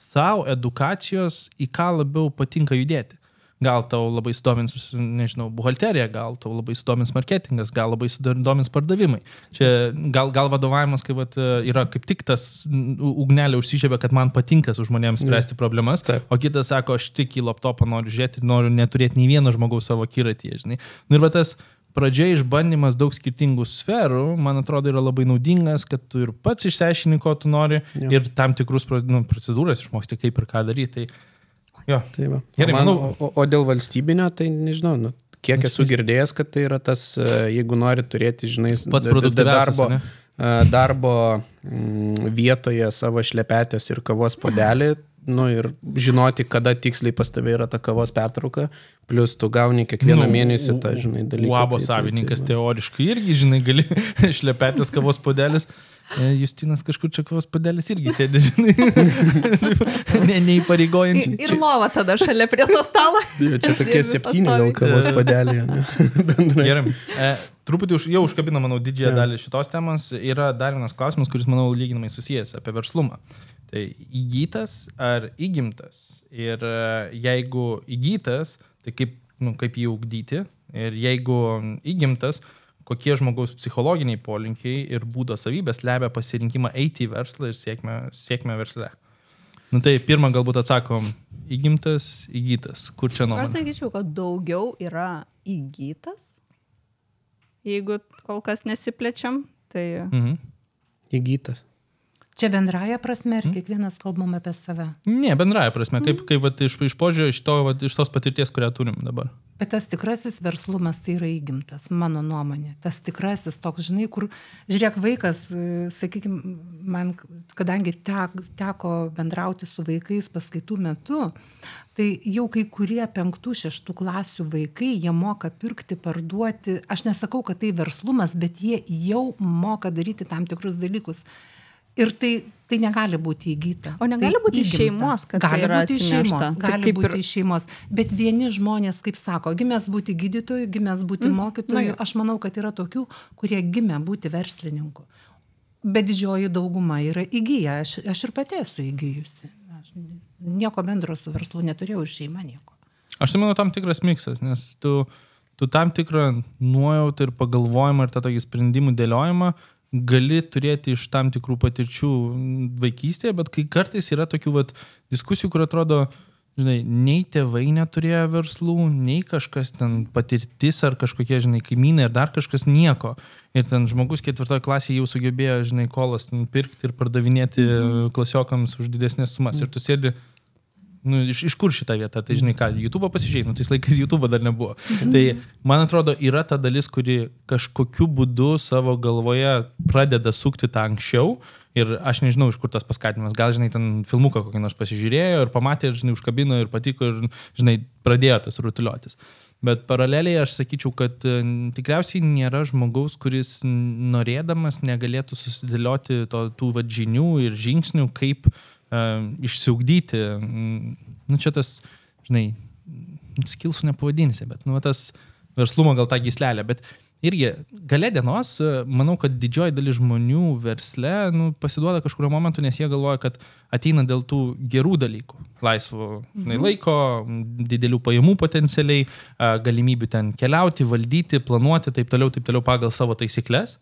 savo edukacijos, į ką labiau patinka judėti. Gal tau labai sudomins, nežinau, buhalterija, gal tau labai sudomins marketingas, gal labai sudomins pardavimai. Čia gal vadovavimas, kai yra kaip tik tas ugnelė užsižiebė, kad man patinka su žmonėms spręsti problemas, o kitas sako, aš tik į laptopą noriu žiūrėti ir noriu neturėti nei vieno žmogaus savo akiratyje, žinai. Ir tas pradžia išbandymas daug skirtingų sferų, man atrodo, yra labai naudingas, kad tu ir pats išsiaiškini, ko tu nori ir tam tikrus procedūras išmoksti, kaip ir ką daryti. Tai jo. Tai va. Gerai, o dėl valstybinio, tai nežinau, kiek esu girdėjęs, kad tai yra tas, jeigu nori turėti, žinai, darbo vietoje savo šlepetės ir kavos puodelį, ir žinoti, kada tiksliai pas tave yra ta kavos pertrauka, plus tu gauni kiekvieną mėnesį tą, žinai, dalyką. Uabo savininkas teoriškai irgi, žinai, gali šlepetės kavos puodelis. Justinas kažkur čia kavos puodelis irgi sėdi, žinai. Neįpareigojančiai. Ir lova tada šalia prie to stalo. Čia tokie 7 gal kavos puodeliai. Gerai. Truputį jau užkabino, manau, didžiąją dalį šitos temos. Yra dar vienas klausimas, kuris, manau, lyginamai susijęs apie verslumą. Tai įgytas ar įgimtas? Ir jeigu įgytas, tai kaip jį ugdyti? Ir jeigu įgimtas, kokie žmogaus psichologiniai polinkiai ir būdo savybės lemia pasirinkimą eiti į verslą ir sėkmę versle? Tai pirmą galbūt atsakom, įgimtas, įgytas. Kur čia nuomonė? Aš sakyčiau, kad daugiau yra įgytas, jeigu kol kas nesiplečiam. Tai... Įgytas. Čia bendraja prasme ir kiekvienas kalbam apie save? Ne, bendraja prasme, kaip iš požiūrio, iš tos patirties, kurią turim dabar. Bet tas tikrasis verslumas tai yra įgimtas, mano nuomonė. Tas tikrasis toks, žinai, kur, žiūrėk, vaikas, sakykime, man, kadangi teko bendrauti su vaikais paskaitų metu, tai jau kai kurie 5-6 klasių vaikai, jie moka pirkti, parduoti. Aš nesakau, kad tai verslumas, bet jie jau moka daryti tam tikrus dalykus. Ir tai negali būti įgyta. O negali būti iš šeimos, kad gali tai yra būti atsinešta. Gali būti iš šeimos. Bet vieni žmonės, kaip sako, gimęs būti gydytoju, gimęs būti mokytoju. Aš manau, kad yra tokių, kurie gimė būti verslininku. Bet didžioji dauguma yra įgyja. Aš ir pati esu įgyjusi. Aš nieko bendro su verslu neturėjau ir šeima nieko. Aš tai manau tam tikras miksas, nes tu tu tam tikrą nuojautą ir pagalvojimą ir tą tokį sprendimų dėliojimą gali turėti iš tam tikrų patirčių vaikystėje, bet kai kartais yra tokių diskusijų, kur atrodo, žinai, nei tėvai neturėjo verslų, nei kažkas ten patirtis ar kažkokie, žinai, kaimynai ar dar kažkas nieko. Ir ten žmogus 4 klasėje jau sugebėjo, žinai, kolas pirkti ir pardavinėti klasiokams už didesnės sumas. Ir tu sėdi, iš kur šitą vietą? Tai žinai ką, YouTube'ą pasižiūrėjai, tais laikais YouTube'ą dar nebuvo. Tai man atrodo, yra ta dalis, kuri kažkokiu būdu savo galvoje pradeda sukti tą anksčiau. Ir aš nežinau, iš kur tas paskatinimas. Gal, žinai, ten filmuką kokį nors pasižiūrėjo ir pamatė, ir, žinai, užkabino ir patiko ir, žinai, pradėjo tas rutuliotis. Bet paraleliai aš sakyčiau, kad tikriausiai nėra žmogaus, kuris norėdamas negalėtų susidėlioti tų žinių ir žingsnių, kaip išsiugdyti, čia tas, žinai, skilsų nepavadinsi, bet, tas verslumo gal tą gyslelę, bet irgi gale dienos, manau, kad didžioji dalis žmonių versle, pasiduoda kažkurio momentu, nes jie galvoja, kad ateina dėl tų gerų dalykų, laisvo, žinai, laiko, didelių pajamų potencialiai, galimybių ten keliauti, valdyti, planuoti, taip toliau pagal savo taisyklės,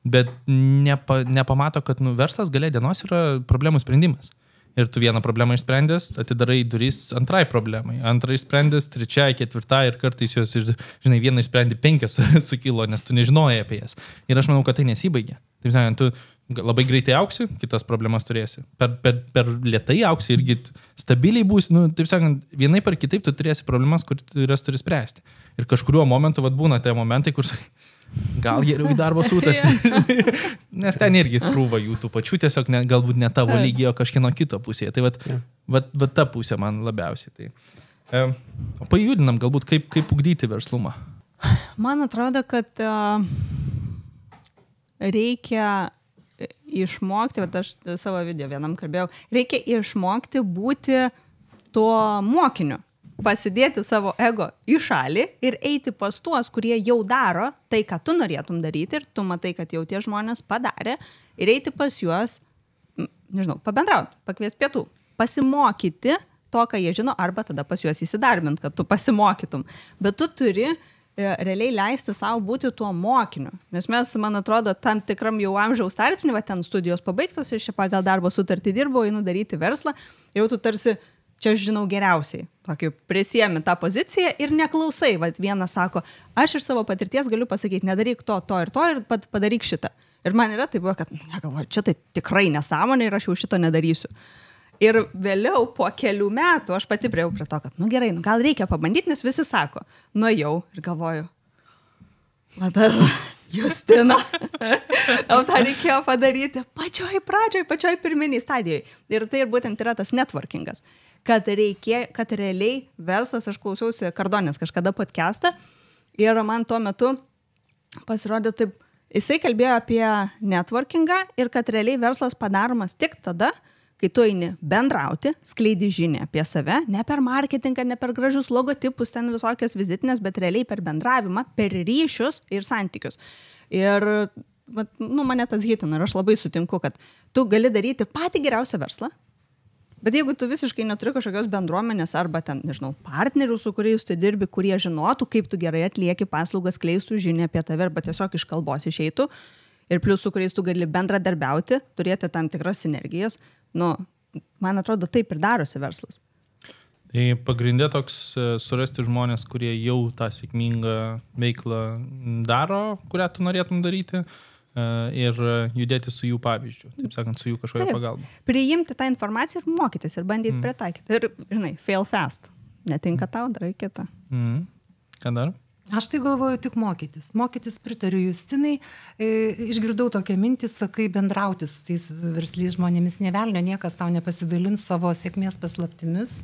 bet nepamato, kad verslas gale dienos yra problemų sprendimas. Ir tu vieną problemą išsprendęs, atidarai duris antrai problemai, antrą išsprendęs, trečiai, ketvirtai ir kartais jos, žinai, vieną išsprendi 5 sukilo, nes tu nežinojai apie jas. Ir aš manau, kad tai nesibaigia. Taip sakant, tu labai greitai auksi, kitas problemas turėsi. Per lėtai auksi irgi stabiliai būsi, taip sakant, vienaip ar kitaip tu turėsi problemas, kurias turi spręsti. Ir kažkuriuo momentu būna tie momentai, kur gal geriau į darbo sutartį. Nes ten irgi krūva jų tų pačių, tiesiog galbūt ne tavo lygio kažkieno kito pusėje. Tai vat ta pusė man labiausiai. Tai. Pajudinam galbūt, kaip ugdyti verslumą. Man atrodo, kad reikia išmokti, bet aš savo video vienam kalbėjau, reikia išmokti būti tuo mokiniu. Pasidėti savo ego į šalį ir eiti pas tuos, kurie jau daro tai, ką tu norėtum daryti ir tu matai, kad jau tie žmonės padarė ir eiti pas juos, nežinau, pabendrauti, pakviesti pietų, pasimokyti to, ką jie žino, arba tada pas juos įsidarbint, kad tu pasimokytum. Bet tu turi realiai leisti savo būti tuo mokiniu. Nes mes, man atrodo, tam tikram jau amžiaus tarpsnį, ten studijos pabaigtos ir čia pagal darbo sutartį dirbau, einu daryti verslą ir jau tu tarsi čia aš žinau geriausiai, tokį prisiemi tą poziciją ir neklausai. Vienas sako, aš iš savo patirties galiu pasakyti, nedaryk to ir padaryk šitą. Ir man yra taip, kad, negalvoju, čia tai tikrai nesąmonė ir aš jau šito nedarysiu. Ir vėliau po kelių metų aš pati priejau prie to, kad, gerai, gal reikia pabandyti, nes visi sako, nuėjau ir galvoju, Justina, tau tą reikėjo padaryti pačioj pirminiai stadijai. Ir tai ir būtent yra tas networkingas. Kad realiai verslas, aš klausiausi Kardonės kažkada podcastą ir man tuo metu pasirodė taip, jisai kalbėjo apie networkingą ir kad realiai verslas padaromas tik tada, kai tu eini bendrauti, skleidi žinią apie save, ne per marketingą, ne per gražius logotipus, ten visokias vizitinės, bet realiai per bendravimą, per ryšius ir santykius. Ir mane tas hitino ir aš labai sutinku, kad tu gali daryti patį geriausią verslą, bet jeigu tu visiškai neturi kažkokios bendruomenės arba ten, nežinau, partnerių, su kuriais tu dirbi, kurie žinotų, kaip tu gerai atlieki paslaugas, skleistų žinią apie tave arba tiesiog iš kalbos išeitų ir plius su kuriais tu gali bendradarbiauti, turėti tam tikras sinergijas, man atrodo, taip ir darosi verslas. Tai pagrindė toks surasti žmonės, kurie jau tą sėkmingą veiklą daro, kurią tu norėtum daryti, ir judėti su jų pavyzdžiu, taip sakant, su jų kažkokia pagalba. Priimti tą informaciją ir mokytis ir bandyti pritaikyti. Ir, žinai, fail fast. Netinka tau, darai kitą. Ką dar? Aš tai galvoju tik mokytis. Mokytis pritariu Justinai. Išgirdau tokią mintį, sakai, bendrauti su tais versliais žmonėmis. Nevelnio, niekas tau nepasidalins savo sėkmės paslaptimis.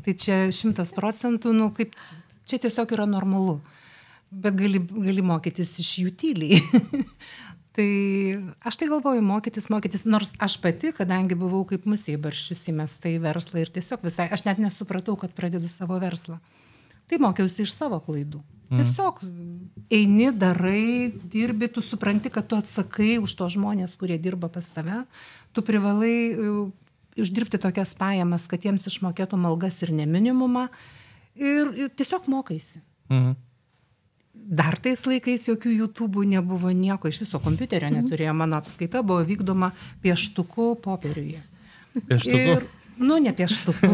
Tai čia 100%, kaip čia tiesiog yra normalu. Bet gali mokytis iš jų tyliai. Tai aš tai galvoju mokytis, nors aš pati, kadangi buvau kaip musė į barščius įmesta į verslą ir tiesiog visai, aš net nesupratau, kad pradedu savo verslą. Tai mokiausi iš savo klaidų. Tiesiog eini, darai, dirbi, tu supranti, kad tu atsakai už to žmonės, kurie dirba pas tave. Tu privalai uždirbti tokias pajamas, kad jiems išmokėtum algas ir ne minimumą. Ir tiesiog mokaisi. dar tais laikais jokių YouTube'ų nebuvo nieko, iš viso kompiuterio neturėjo, mano apskaita buvo vykdoma pieštuku popieriuje. Pieštuku? Ne pieštuku,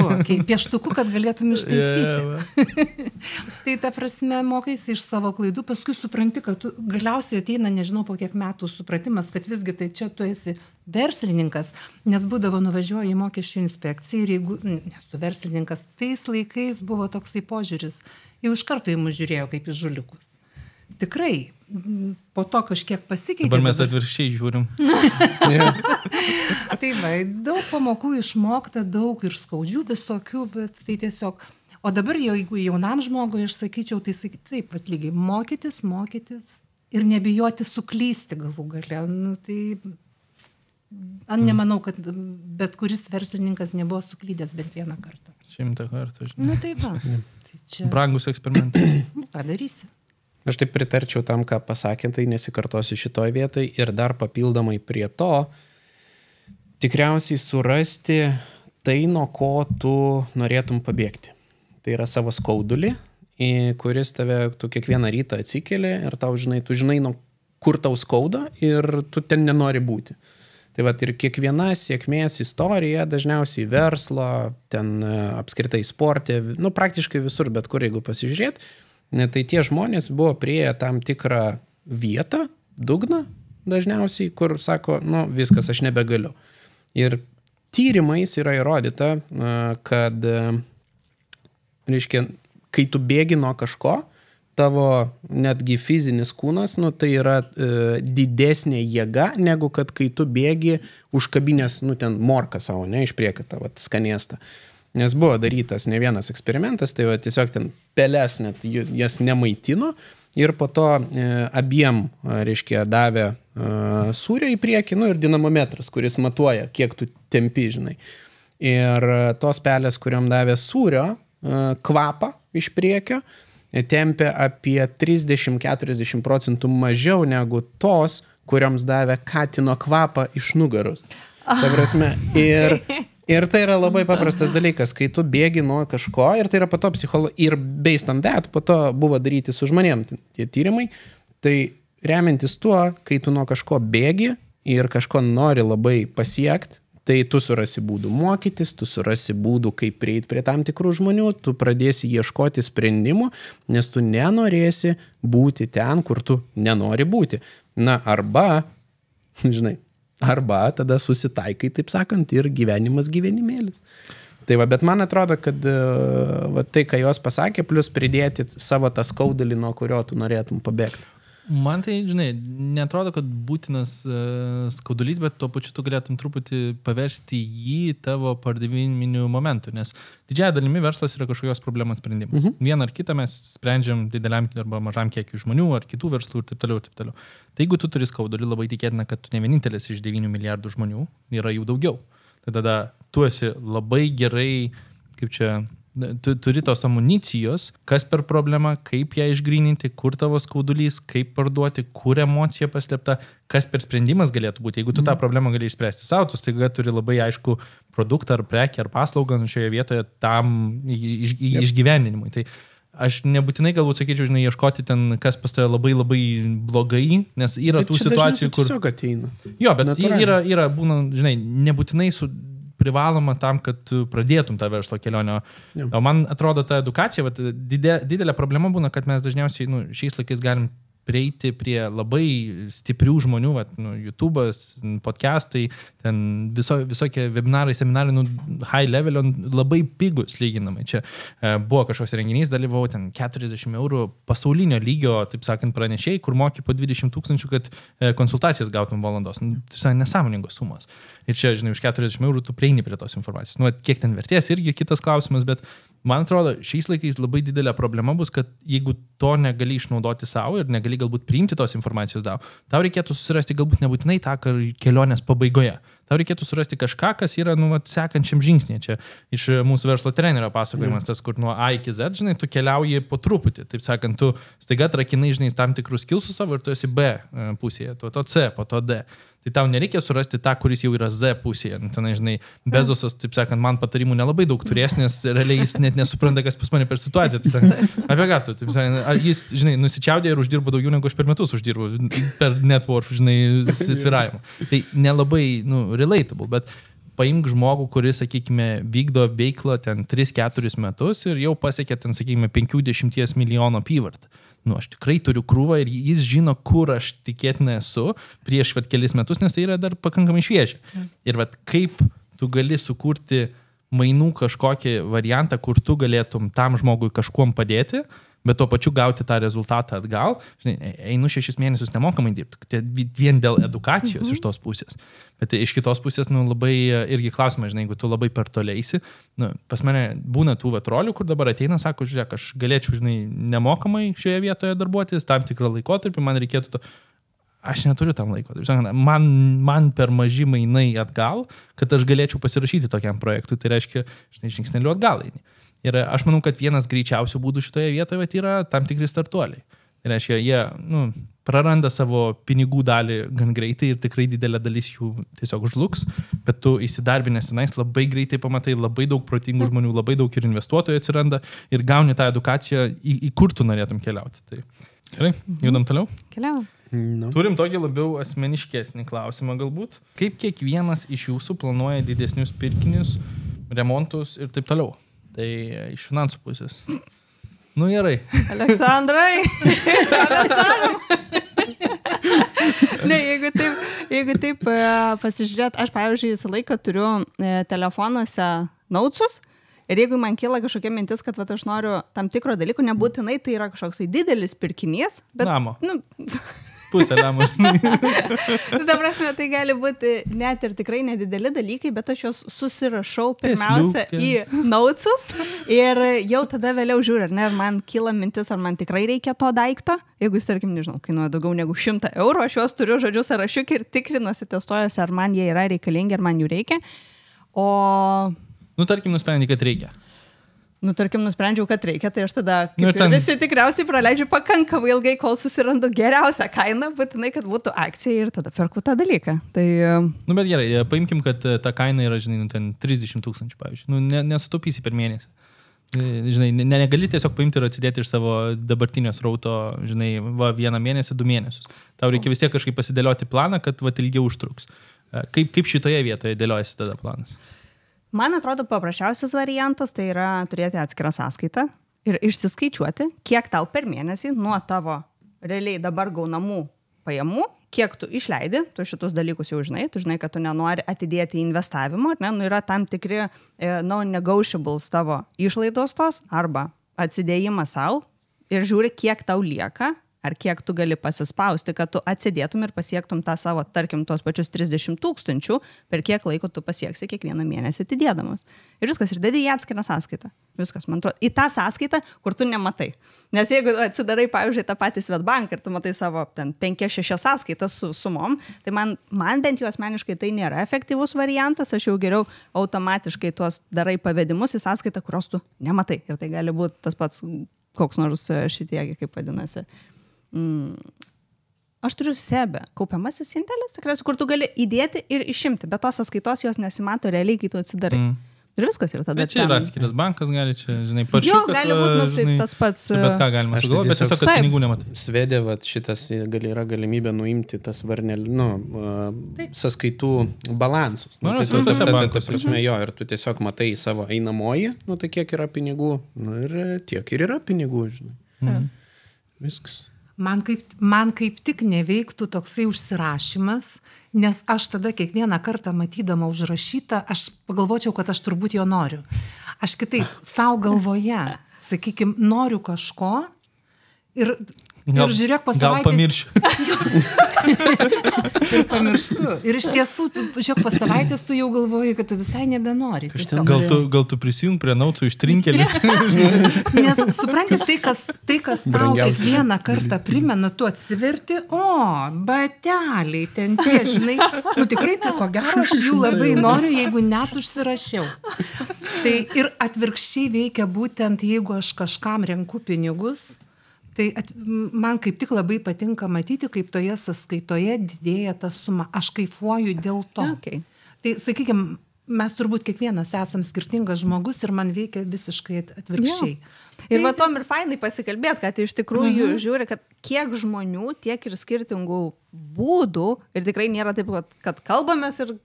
pieštuku, kad galėtum ištaisyti. Tai ta prasme, mokaisi iš savo klaidų, paskui supranti, kad tu galiausiai ateina, nežinau, po kiek metų supratimas, kad visgi tai čia tu esi verslininkas, nes būdavo nuvažiuoji į mokesčių inspekciją ir jeigu, nes tu verslininkas, tais laikais buvo toksai požiūris, jau iš karto į mus žiūrėjo kaip į žulikus. Tikrai, po to kažkiek pasikeitė. Dabar mes atvirkščiai žiūrim. Tai va, daug pamokų išmokta, daug ir skaudžių visokių, bet tai tiesiog... O dabar jau, jeigu jaunam žmogui aš sakyčiau, tai sakyti taip pat lygiai, mokytis ir nebijoti suklysti galų gale. Nemanau, kad bet kuris verslininkas nebuvo suklydęs bent vieną kartą. 100 kartų. Tai va. Tai čia... Brangus eksperimentai. Ką darysi? Aš taip pritarčiau tam, ką pasakė, tai nesikartosiu šitoj vietoj ir dar papildomai prie to, tikriausiai surasti tai, nuo ko tu norėtum pabėgti. Tai yra savo skaudulį, kuris tu kiekvieną rytą atsikeli ir tu žinai, nuo kur tau skauda ir tu ten nenori būti. Tai vat ir kiekviena sėkmės istorija, dažniausiai verslo, ten apskritai sporte, praktiškai visur, bet kur, jeigu pasižiūrėt, tai tie žmonės buvo prieėję tam tikrą vietą, dugną dažniausiai, kur sako, viskas, aš nebegaliu. Ir tyrimais yra įrodyta, kad, reiškia, kai tu bėgi nuo kažko, tavo netgi fizinis kūnas, tai yra didesnė jėga, negu kad kai tu bėgi užkabinės, ten morką savo, iš priekio tą skanėstą. Nes buvo darytas ne vienas eksperimentas, tai tiesiog ten peles net jas nemaitino ir po to abiem, reiškia, davė sūrio į priekį, ir dinamometras, kuris matuoja, kiek tu tempi, žinai. Ir tos pelės, kuriam davė sūrio kvapą iš priekio, tempė apie 30-40% mažiau negu tos, kuriams davė katino kvapą iš nugaros. Ta prasme, ir tai yra labai paprastas dalykas, kai tu bėgi nuo kažko ir tai yra po to ir based on that, po to buvo daryti su žmonėm tie tyrimai, tai remiantis tuo, kai tu nuo kažko bėgi ir kažko nori labai pasiekti, tai tu surasi būdų mokytis, tu surasi būdų, kaip prieiti prie tam tikrų žmonių, tu pradėsi ieškoti sprendimų, nes tu nenorėsi būti ten, kur tu nenori būti. Arba tada susitaikai, taip sakant, ir gyvenimas gyvenimėlis. Tai va, bet man atrodo, kad tai, ką jos pasakė, plus pridėti savo tą skaudulį, nuo kurio tu norėtum pabėgti. Man tai, netrodo, kad būtinas skaudulys, bet tuo pačiu tu galėtum truputį paversti jį tavo pardaviminiu momentu, nes didžiąją dalimi verslas yra kažkokios problemos sprendimas. Vieną ar kitą mes sprendžiam dideliam arba mažam kiekiu žmonių ar kitų verslų ir taip toliau, ir taip toliau. Tai jeigu tu turi skaudulį, labai tikėtina, kad tu ne vienintelis iš 9 milijardų žmonių, yra jų daugiau. Tai tada tu esi labai gerai, tu turi tos amunicijos, kas per problemą, kaip ją išgryninti, kur tavo skaudulys, kaip parduoti, kur emocija paslėpta, kas per sprendimas galėtų būti. Jeigu tu tą problemą gali išspręsti savo, tu staiga turi labai aišku produktą ar prekę ar paslaugą šioje vietoje tam išgyveninimui. Tai aš nebūtinai galbūt sakyčiau, ieškoti ten, kas pas tave labai labai blogai, nes yra tų situacijų, kur... Tiesiog ateina. Jo, bet yra būna, nebūtinai privaloma tam, kad tu pradėtum tą verslo kelionę. O man atrodo, ta edukacija, didelė problema būna, kad mes dažniausiai šiais laikais galim prieiti prie labai stiprių žmonių, YouTube'as, podcastai, ten visokie webinarai, seminarai, high level, labai pigus lyginamai. Čia buvo kažkoks renginys, dalyvau ten 40 eurų pasaulinio lygio, taip sakant, pranešėjai, kur moki po 20 000, kad konsultacijas gautum valandos. Nesąmoningos sumos. Ir čia, už 40 eurų tu prieini prie tos informacijos. Kiek ten vertės, irgi kitas klausimas, bet man atrodo, šiais laikais labai didelė problema bus, kad jeigu to negali išnaudoti savo ir negali galbūt priimti tos informacijos tau reikėtų susirasti galbūt nebūtinai tą kelionės pabaigoje. Tau reikėtų surasti kažką, kas yra sekančiam žingsnėje. Čia iš mūsų verslo trenerio pasakojimas, tas, kur nuo A iki Z, tu keliauji po truputį. Taip sakant, tu staiga atrakinai, tam tikrus skillsus savo ir tu esi B pusėje, to C, po to D. Tai tau nereikia surasti tą, kuris jau yra Z pusėje. Ten, žinai, Bezosas, taip sakant, man patarimų nelabai daug turės, nes realiai jis net nesupranta, kas pas mane per situaciją. Taip sakant, apie ką tu? Taip sakant, jis, žinai, nusičiaudė ir uždirbo daugiau negu aš per metus uždirbo per network, žinai, sviravimą. Tai nelabai, relatable, bet paimk žmogų, kuris, sakykime, vykdo veiklą ten 3-4 metus ir jau pasiekė ten, sakykime, 50 milijonų apyvartą. Aš tikrai turiu krūvą ir jis žino, kur aš tikėtina esu prieš kelis metus, nes tai yra dar pakankamai šviežia. Ir kaip tu gali sukurti mainų kažkokį variantą, kur tu galėtum tam žmogui kažkuom padėti, bet tuo pačiu gauti tą rezultatą atgal. Žinai, einu 6 mėnesius nemokamai dirbti, vien dėl edukacijos iš tos pusės. Bet iš kitos pusės, labai irgi klausimas, žinai, jeigu tu labai per toliaisi, pas mane būna tų rolių, kur dabar ateina, sako, žiūrėk, aš galėčiau, žinai, nemokamai šioje vietoje darbuotis, tam tikrą laikotarpį, man reikėtų to. Aš neturiu tam laiko. Man per maži mainai atgal, kad aš galėčiau pasirašyti tokiam projektui, tai reiškia, žinai, žingsneliu atgal eini. Ir aš manau, kad vienas greičiausių būdų šitoje vietoje yra tam tikri startuoliai. Tai reiškia, jie praranda savo pinigų dalį gan greitai ir tikrai didelė dalis jų tiesiog žlugs, bet tu įsidarbinęs tenais labai greitai pamatai, labai daug protingų žmonių, labai daug ir investuotojų atsiranda ir gauni tą edukaciją, į kur tu norėtum keliauti. Tai gerai, judam toliau? Keliaujam. No. Turim tokį labiau asmeniškesnį klausimą galbūt. Kaip kiekvienas iš jūsų planuoja didesnius pirkinius, remontus ir taip toliau? Tai iš finansų pusės. Gerai. Aleksandrai. Ne, jeigu taip pasižiūrėt, aš, pavyzdžiui, visą laiką turiu telefonuose notesus ir jeigu man kyla kažkokia mintis, kad aš noriu tam tikro dalyko, nebūtinai tai yra kažkoks didelis pirkinys, bet... Namo. Pusė namo. Ta prasme, tai gali būti net ir tikrai nedideli dalykai, bet aš juos susirašau pirmiausia į notesus ir jau tada vėliau žiūriu, ar man kyla mintis, ar man tikrai reikia to daikto. Jeigu jis, tarkim, nežinau, kainuoja daugiau negu 100 eurų, aš juos turiu, žodžiu, sąrašiukį ir tikrinuosi, testuojuosi, ar man jie yra reikalingi, ar man jų reikia. O... tarkim, nusprendai, kad reikia. Tarkim, nusprendžiau, kad reikia, tai aš tada visi tikriausiai praleidžiu pakankamai ilgai, kol susirandu geriausią kainą, būtinai, kad būtų akcija ir tada perku tą dalyką. Tai... bet gerai, paimkim, kad ta kaina yra, žinai, ten 30 000, pavyzdžiui. Nesutaupysi per mėnesį. Žinai, negali tiesiog paimti ir atsidėti iš savo dabartinio srauto, žinai, vieną mėnesį, 2 mėnesius. Tau reikia vis tiek kažkaip pasidėlioti planą, kad ilgiau užtruks. Kaip šitoje vietoje dėliojasi tada planas? Man atrodo, paprasčiausias variantas tai yra turėti atskirą sąskaitą ir išsiskaičiuoti, kiek tau per mėnesį nuo tavo realiai dabar gaunamų pajamų, kiek tu išleidi, tu šitus dalykus jau žinai, tu žinai, kad tu nenori atidėti investavimo, yra tam tikri non-negotiables tavo išlaidos tos arba atsidėjimas savo ir žiūri, kiek tau lieka, ar kiek tu gali pasispausti, kad tu atsidėtum ir pasiektum tą savo, tarkim, tuos pačius 30 000, per kiek laiko tu pasieksi kiekvieną mėnesį atidėdamas. Ir viskas, ir dedi į atskirą sąskaitą. Viskas, man atrodo, į tą sąskaitą, kur tu nematai. Nes jeigu atsidarai, pavyzdžiui, tą patį Swedbank ir tu matai savo 5-6 sąskaitas su sumom, tai man bent jau asmeniškai tai nėra efektyvus variantas, aš jau geriau automatiškai tuos darai pavedimus į sąskaitą, kurios tu nematai. Ir tai gali būti tas pats koks nors šitie, kaip vadinasi. Aš turiu SEB, kaupiamasis indėlis, kur tu gali įdėti ir išimti, bet tos sąskaitos jos nesimato realiai, kai tu atsidarai. Ir viskas yra tada. Bet čia yra atskiras bankas, gali čia, žinai, paršiukas. Jo, gali būti tai tas pats. Bet ką galima sugalvoti, bet tiesiog, kad pinigų nematai. Svedė, šitas yra galimybė nuimti tas sąskaitų balansus. Ta prasme jo, ir tu tiesiog matai savo einamoji, tai kiek yra pinigų, ir tiek ir yra pinigų, žinai. Viskas. Man kaip tik neveiktų toksai užsirašymas, nes aš tada kiekvieną kartą matydama užrašytą, aš pagalvočiau, kad aš turbūt jo noriu. Aš kitaip savo galvoje, sakykime, noriu kažko ir žiūrėk po savaitės. Gal pamiršiu. Ir pamirštu. Ir iš tiesų, žiūrėk, po savaitės tu jau galvoji, kad tu visai nebenori. Gal tu prisijung prie nautų ištrinkelis. Nes supranti, tai kas tau kiekvieną kartą primena, tu atsiverti, bateliai, ten tie, žinai, tikrai tai ko gero, aš jų labai noriu, jeigu net užsirašiau. Tai ir atvirkščiai veikia būtent, jeigu aš kažkam renku pinigus, Tai man kaip tik labai patinka matyti, kaip toje sąskaitoje didėja ta suma. Aš kaifuoju dėl to. Okay. Tai, sakykime, mes turbūt kiekvienas esam skirtingas žmogus ir man veikia visiškai atvirkščiai. Ir va tom ir fainai pasikalbėti, kad iš tikrųjų žiūri, kad kiek žmonių, tiek ir skirtingų būdų ir tikrai nėra taip, kad kalbamės ir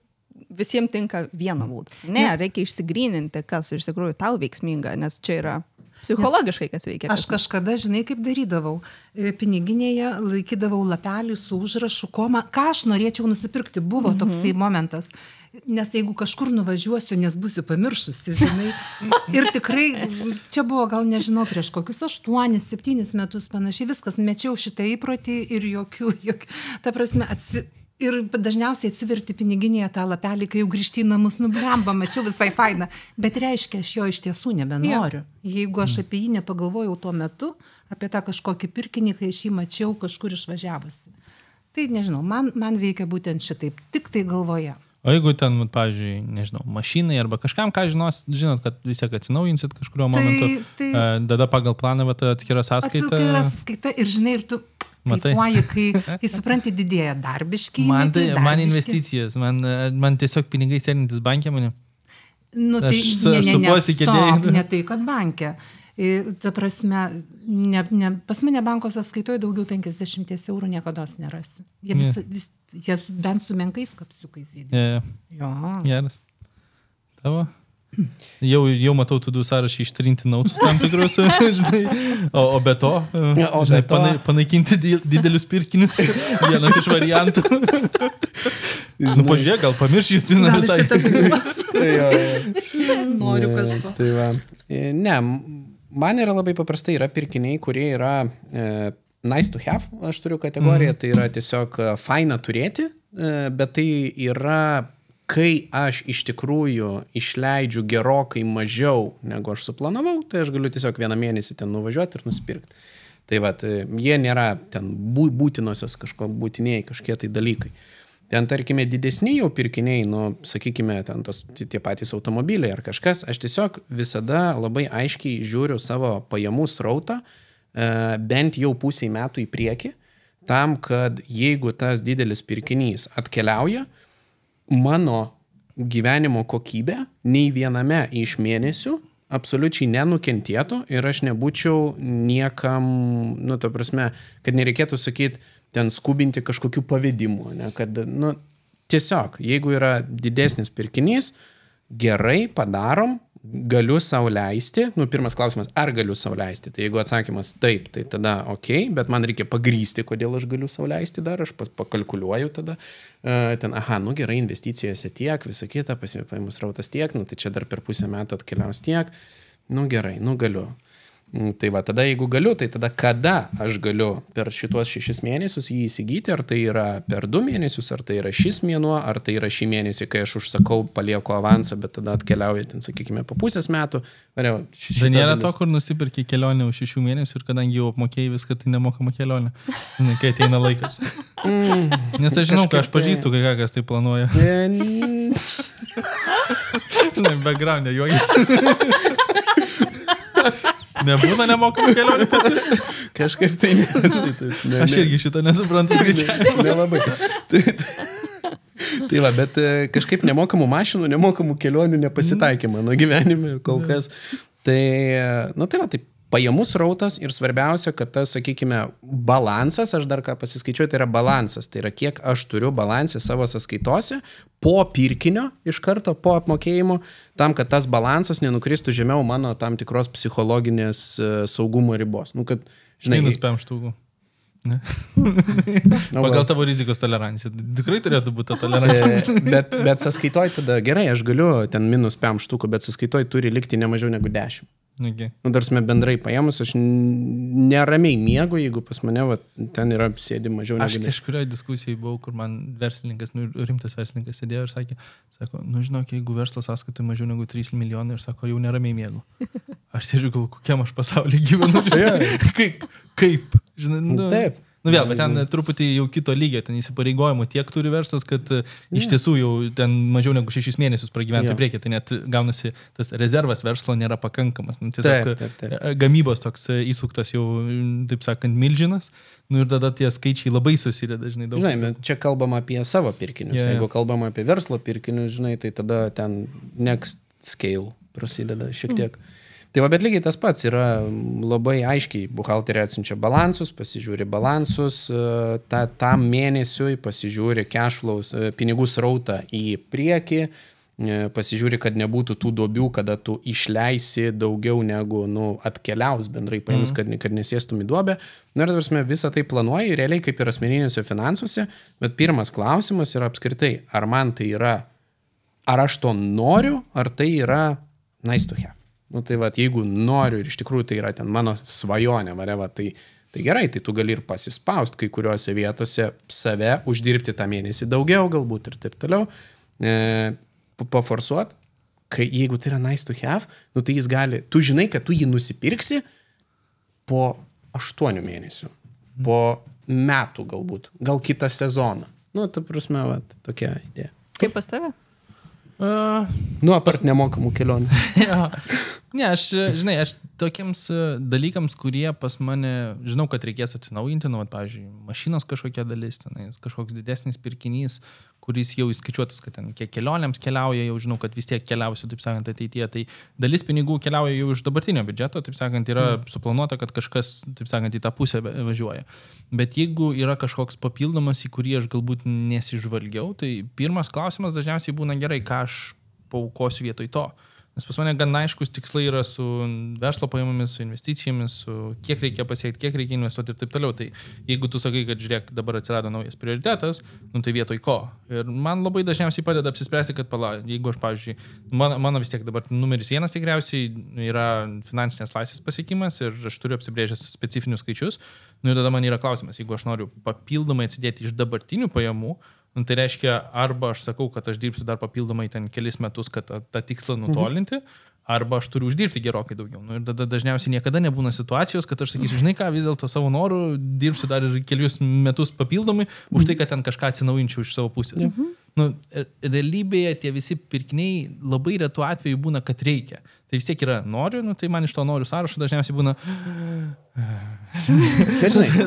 visiems tinka vieno būdas. Ne, reikia išsigryninti, kas iš tikrųjų tau veiksminga, nes čia yra psichologiškai kas veikia. Aš kažkada, žinai, kaip darydavau. Piniginėje laikydavau lapelį su užrašu, ką aš norėčiau nusipirkti. Buvo toksai momentas. Nes jeigu kažkur nuvažiuosiu, nes būsiu pamiršusi, žinai. Ir tikrai, čia buvo gal nežinau, prieš kokius 8-7 metus panašiai, viskas, mečiau šitą įprotį ir jokių. Ta prasme, ir dažniausiai atsiverti piniginėje tą lapelį, kai jau grįžti į namus, nublemba, mačiau visai faina. Bet reiškia, aš jo iš tiesų nebenoriu. Jeigu aš apie jį nepagalvojau tuo metu, apie tą kažkokį pirkinį, kai aš jį mačiau kažkur išvažiavusi. Tai nežinau, man veikia būtent šitaip, tik tai galvoje. O jeigu ten, pavyzdžiui, nežinau, mašinai arba kažkam, ką žinot, kad vis tiek atsinaujinsit kažkurio momentu, tada pagal planą atskira sąskaita. Atskira sąskaita ir žinai, ir tu kaifuoji, kai supranti, didėja darbiškai. Man investicijos, man tiesiog pinigai sėdintis bankė mane. Nu, tai ne tai, kad bankė. Ta prasme, pas mane banko sąskaitoje daugiau 50 eurų niekados nerasi. Jie bent su menkais kapsiukais įdė. Geras. Tavo? Jau matau, tu du sąrašį ištrinti nautus tam tikrus, žinai, o be to, žinai, panaikinti didelius pirkinius, vienas iš variantų. Nu, pažiūrėk, gal pamirš Justina visai. Noriu kažko. Tai va. Ne, man yra labai paprastai, yra pirkiniai, kurie yra nice to have, aš turiu kategoriją, tai yra tiesiog faina turėti, bet tai yra... Kai aš iš tikrųjų išleidžiu gerokai mažiau, negu aš suplanavau, tai aš galiu tiesiog vieną mėnesį ten nuvažiuoti ir nusipirkti. Tai vat, jie nėra ten būtinosios būtiniai kažkie tai dalykai. Ten, tarkime, didesni jau pirkiniai, nu, sakykime, ten tie patys automobiliai ar kažkas, aš tiesiog visada labai aiškiai žiūriu savo pajamų srautą, bent jau pusiai metų į priekį, tam, kad jeigu tas didelis pirkinys atkeliauja, mano gyvenimo kokybė nei viename iš mėnesių absoliučiai nenukentėtų ir aš nebūčiau niekam, nu, ta prasme, kad nereikėtų sakyti, ten skubinti kažkokių pavedimų, ne, kad, nu, tiesiog, jeigu yra didesnis pirkinys, gerai padarom, galiu sau leisti, nu, pirmas klausimas, ar galiu sau leisti, tai jeigu atsakymas taip, tai tada okei, bet man reikia pagrysti, kodėl aš galiu sau leisti dar, aš pakalkuliuoju tada, ten, nu gerai, investicijose tiek, visa kita, paėmus rautas tiek, nu, tai čia dar per pusę metų atkeliaus tiek, nu gerai, nu galiu. Tai va, tada jeigu galiu, tai tada kada aš galiu per šitos 6 mėnesius jį įsigyti, ar tai yra per 2 mėnesius, ar tai yra šis mėnuo, ar tai yra šį mėnesį, kai aš užsakau, palieku avansą, bet tada atkeliauja, ten, sakykime, po pusės metų. Tai nėra to, kur nusipirki kelionę už 6 mėnesių ir kadangi jau apmokėjai viską, tai nemokama kelionė, kai ateina laikas. Nes aš žinau, kad aš pažįstu, kai kas tai planuoja. Žinai, background'e juokis. Nebūna nemokamų kelionių pas jūs? Kažkaip tai ne. Aš irgi šito nesuprantu skaičiavimo. Nelabai. Tai va, bet kažkaip nemokamų mašinų, nemokamų kelionių nepasitaikė mano gyvenime kol kas. Tai, nu tai va, taip. Pajamų srautas ir svarbiausia, kad tas, sakykime, balansas, aš dar ką pasiskaičiuoju, tai yra balansas. Tai yra kiek aš turiu balansę savo sąskaitose po pirkinio iš karto, po apmokėjimo, tam, kad tas balansas nenukristų žemiau mano tam tikros psichologinės saugumo ribos. Nu, kad, žinai... Minus 5 štukų. Ne? Pagal tavo rizikos toleranciją. Tikrai turėtų būti ta tolerancija. Bet sąskaitoj tada gerai, aš galiu ten minus 5 štukų, bet sąskaitoj turi likti ne mažiau negu 10. Okay. Nu, dar bendrai paėmus, aš neramiai miegu, jeigu pas mane va, ten yra sėdi mažiau negu... Aš kažkurioje diskusijai buvau, kur man verslininkas, rimtas verslininkas sėdėjo ir sako, nu žinok, jeigu verslo sąskaitoj mažiau negu 3 milijonai ir sako, jau neramiai miegu. Aš sėdžiu, gal kokiam aš pasaulyje gyvenu, žinai, kaip, žinai, nu... Taip. Nu vėl, bet ten truputį jau kito lygio, ten įsipareigojimų tiek turi verslas, kad iš tiesų jau ten mažiau negu 6 mėnesius pragyventi priekį, tai net gaunasi tas rezervas verslo nėra pakankamas. Nu, tiesiog gamybos toks įsuktas jau, taip sakant, milžinas. Nu ir tada tie skaičiai labai susideda, žinai, daug. Žinai, čia kalbam apie savo pirkinius. Jeigu kalbam apie verslo pirkinius, žinai, tai tada ten next scale prasideda šiek tiek. Tai va, bet lygiai tas pats yra labai aiškiai. Buhalterė atsiunčia balansus, pasižiūri balansus, tam mėnesiui pasižiūri cash flows, pinigų srautą į priekį, pasižiūri, kad nebūtų tų duobių, kada tu išleisi daugiau negu atkeliaus bendrai paėmus, kad nesėstum į duobę. Na ir visą tai planuoji, realiai kaip ir asmeninėse finansuose, bet pirmas klausimas yra apskritai, ar man tai yra, ar aš to noriu, ar tai yra nice to have. Nu tai va, jeigu noriu ir iš tikrųjų tai yra ten mano svajonė, tai gerai, tai tu gali ir pasispaust kai kuriuose vietose save, uždirbti tą mėnesį daugiau galbūt ir taip toliau. Paforsuot, kai jeigu tai yra nice to have, nu tai jis gali, tu žinai, kad tu jį nusipirksi po 8 mėnesių, po metų galbūt, gal kitą sezoną. Nu, ta prasme, va, tokia idėja. Kaip pas tave? Apart nemokamų kelionių. Ne, aš tokiems dalykams, kurie pas mane, žinau, kad reikės atsinaujinti, pavyzdžiui, mašinos kažkokia dalis, kažkoks didesnis pirkinys, kuris jau įskaičiuotas, kad ten kiek kelionėms keliauja, jau žinau, kad vis tiek keliausiu, taip sakant, ateityje. Tai dalis pinigų keliauja jau iš dabartinio biudžeto, taip sakant, yra suplanuota, kad kažkas, taip sakant, į tą pusę važiuoja. Bet jeigu yra kažkoks papildomas, į kurį aš galbūt nesižvalgiau, tai pirmas klausimas dažniausiai būna gerai, ką aš paaukosiu vietoj to. Nes pas mane gan aiškus tikslai yra su verslo pajamomis, su investicijomis, su kiek reikia pasiekti, kiek reikia investuoti ir taip toliau. Tai jeigu tu sakai, kad žiūrėk, dabar atsirado naujas prioritetas, tai vietoj ko. Ir man labai dažniausiai padeda apsispręsti, kad jeigu aš, pavyzdžiui, mano vis tiek dabar numeris 1 tikriausiai yra finansinės laisvės pasiekimas ir aš turiu apsibrėžęs specifinius skaičius. Ir tada man yra klausimas, jeigu aš noriu papildomai atsidėti iš dabartinių pajamų, tai reiškia, arba aš sakau, kad aš dirbsiu dar papildomai ten kelis metus, kad tą tikslą nutolinti, arba aš turiu uždirbti gerokai daugiau. Ir tada dažniausiai niekada nebūna situacijos, kad aš sakysiu, žinai ką, vis dėlto savo norų dirbsiu dar ir kelius metus papildomai, už tai, kad ten kažką atsinaujinčiau iš savo pusės. Realybėje tie visi pirkiniai labai retų atveju būna, kad reikia. Tai vis tiek yra noriu, tai man iš to noriu sąrašo dažniausiai būna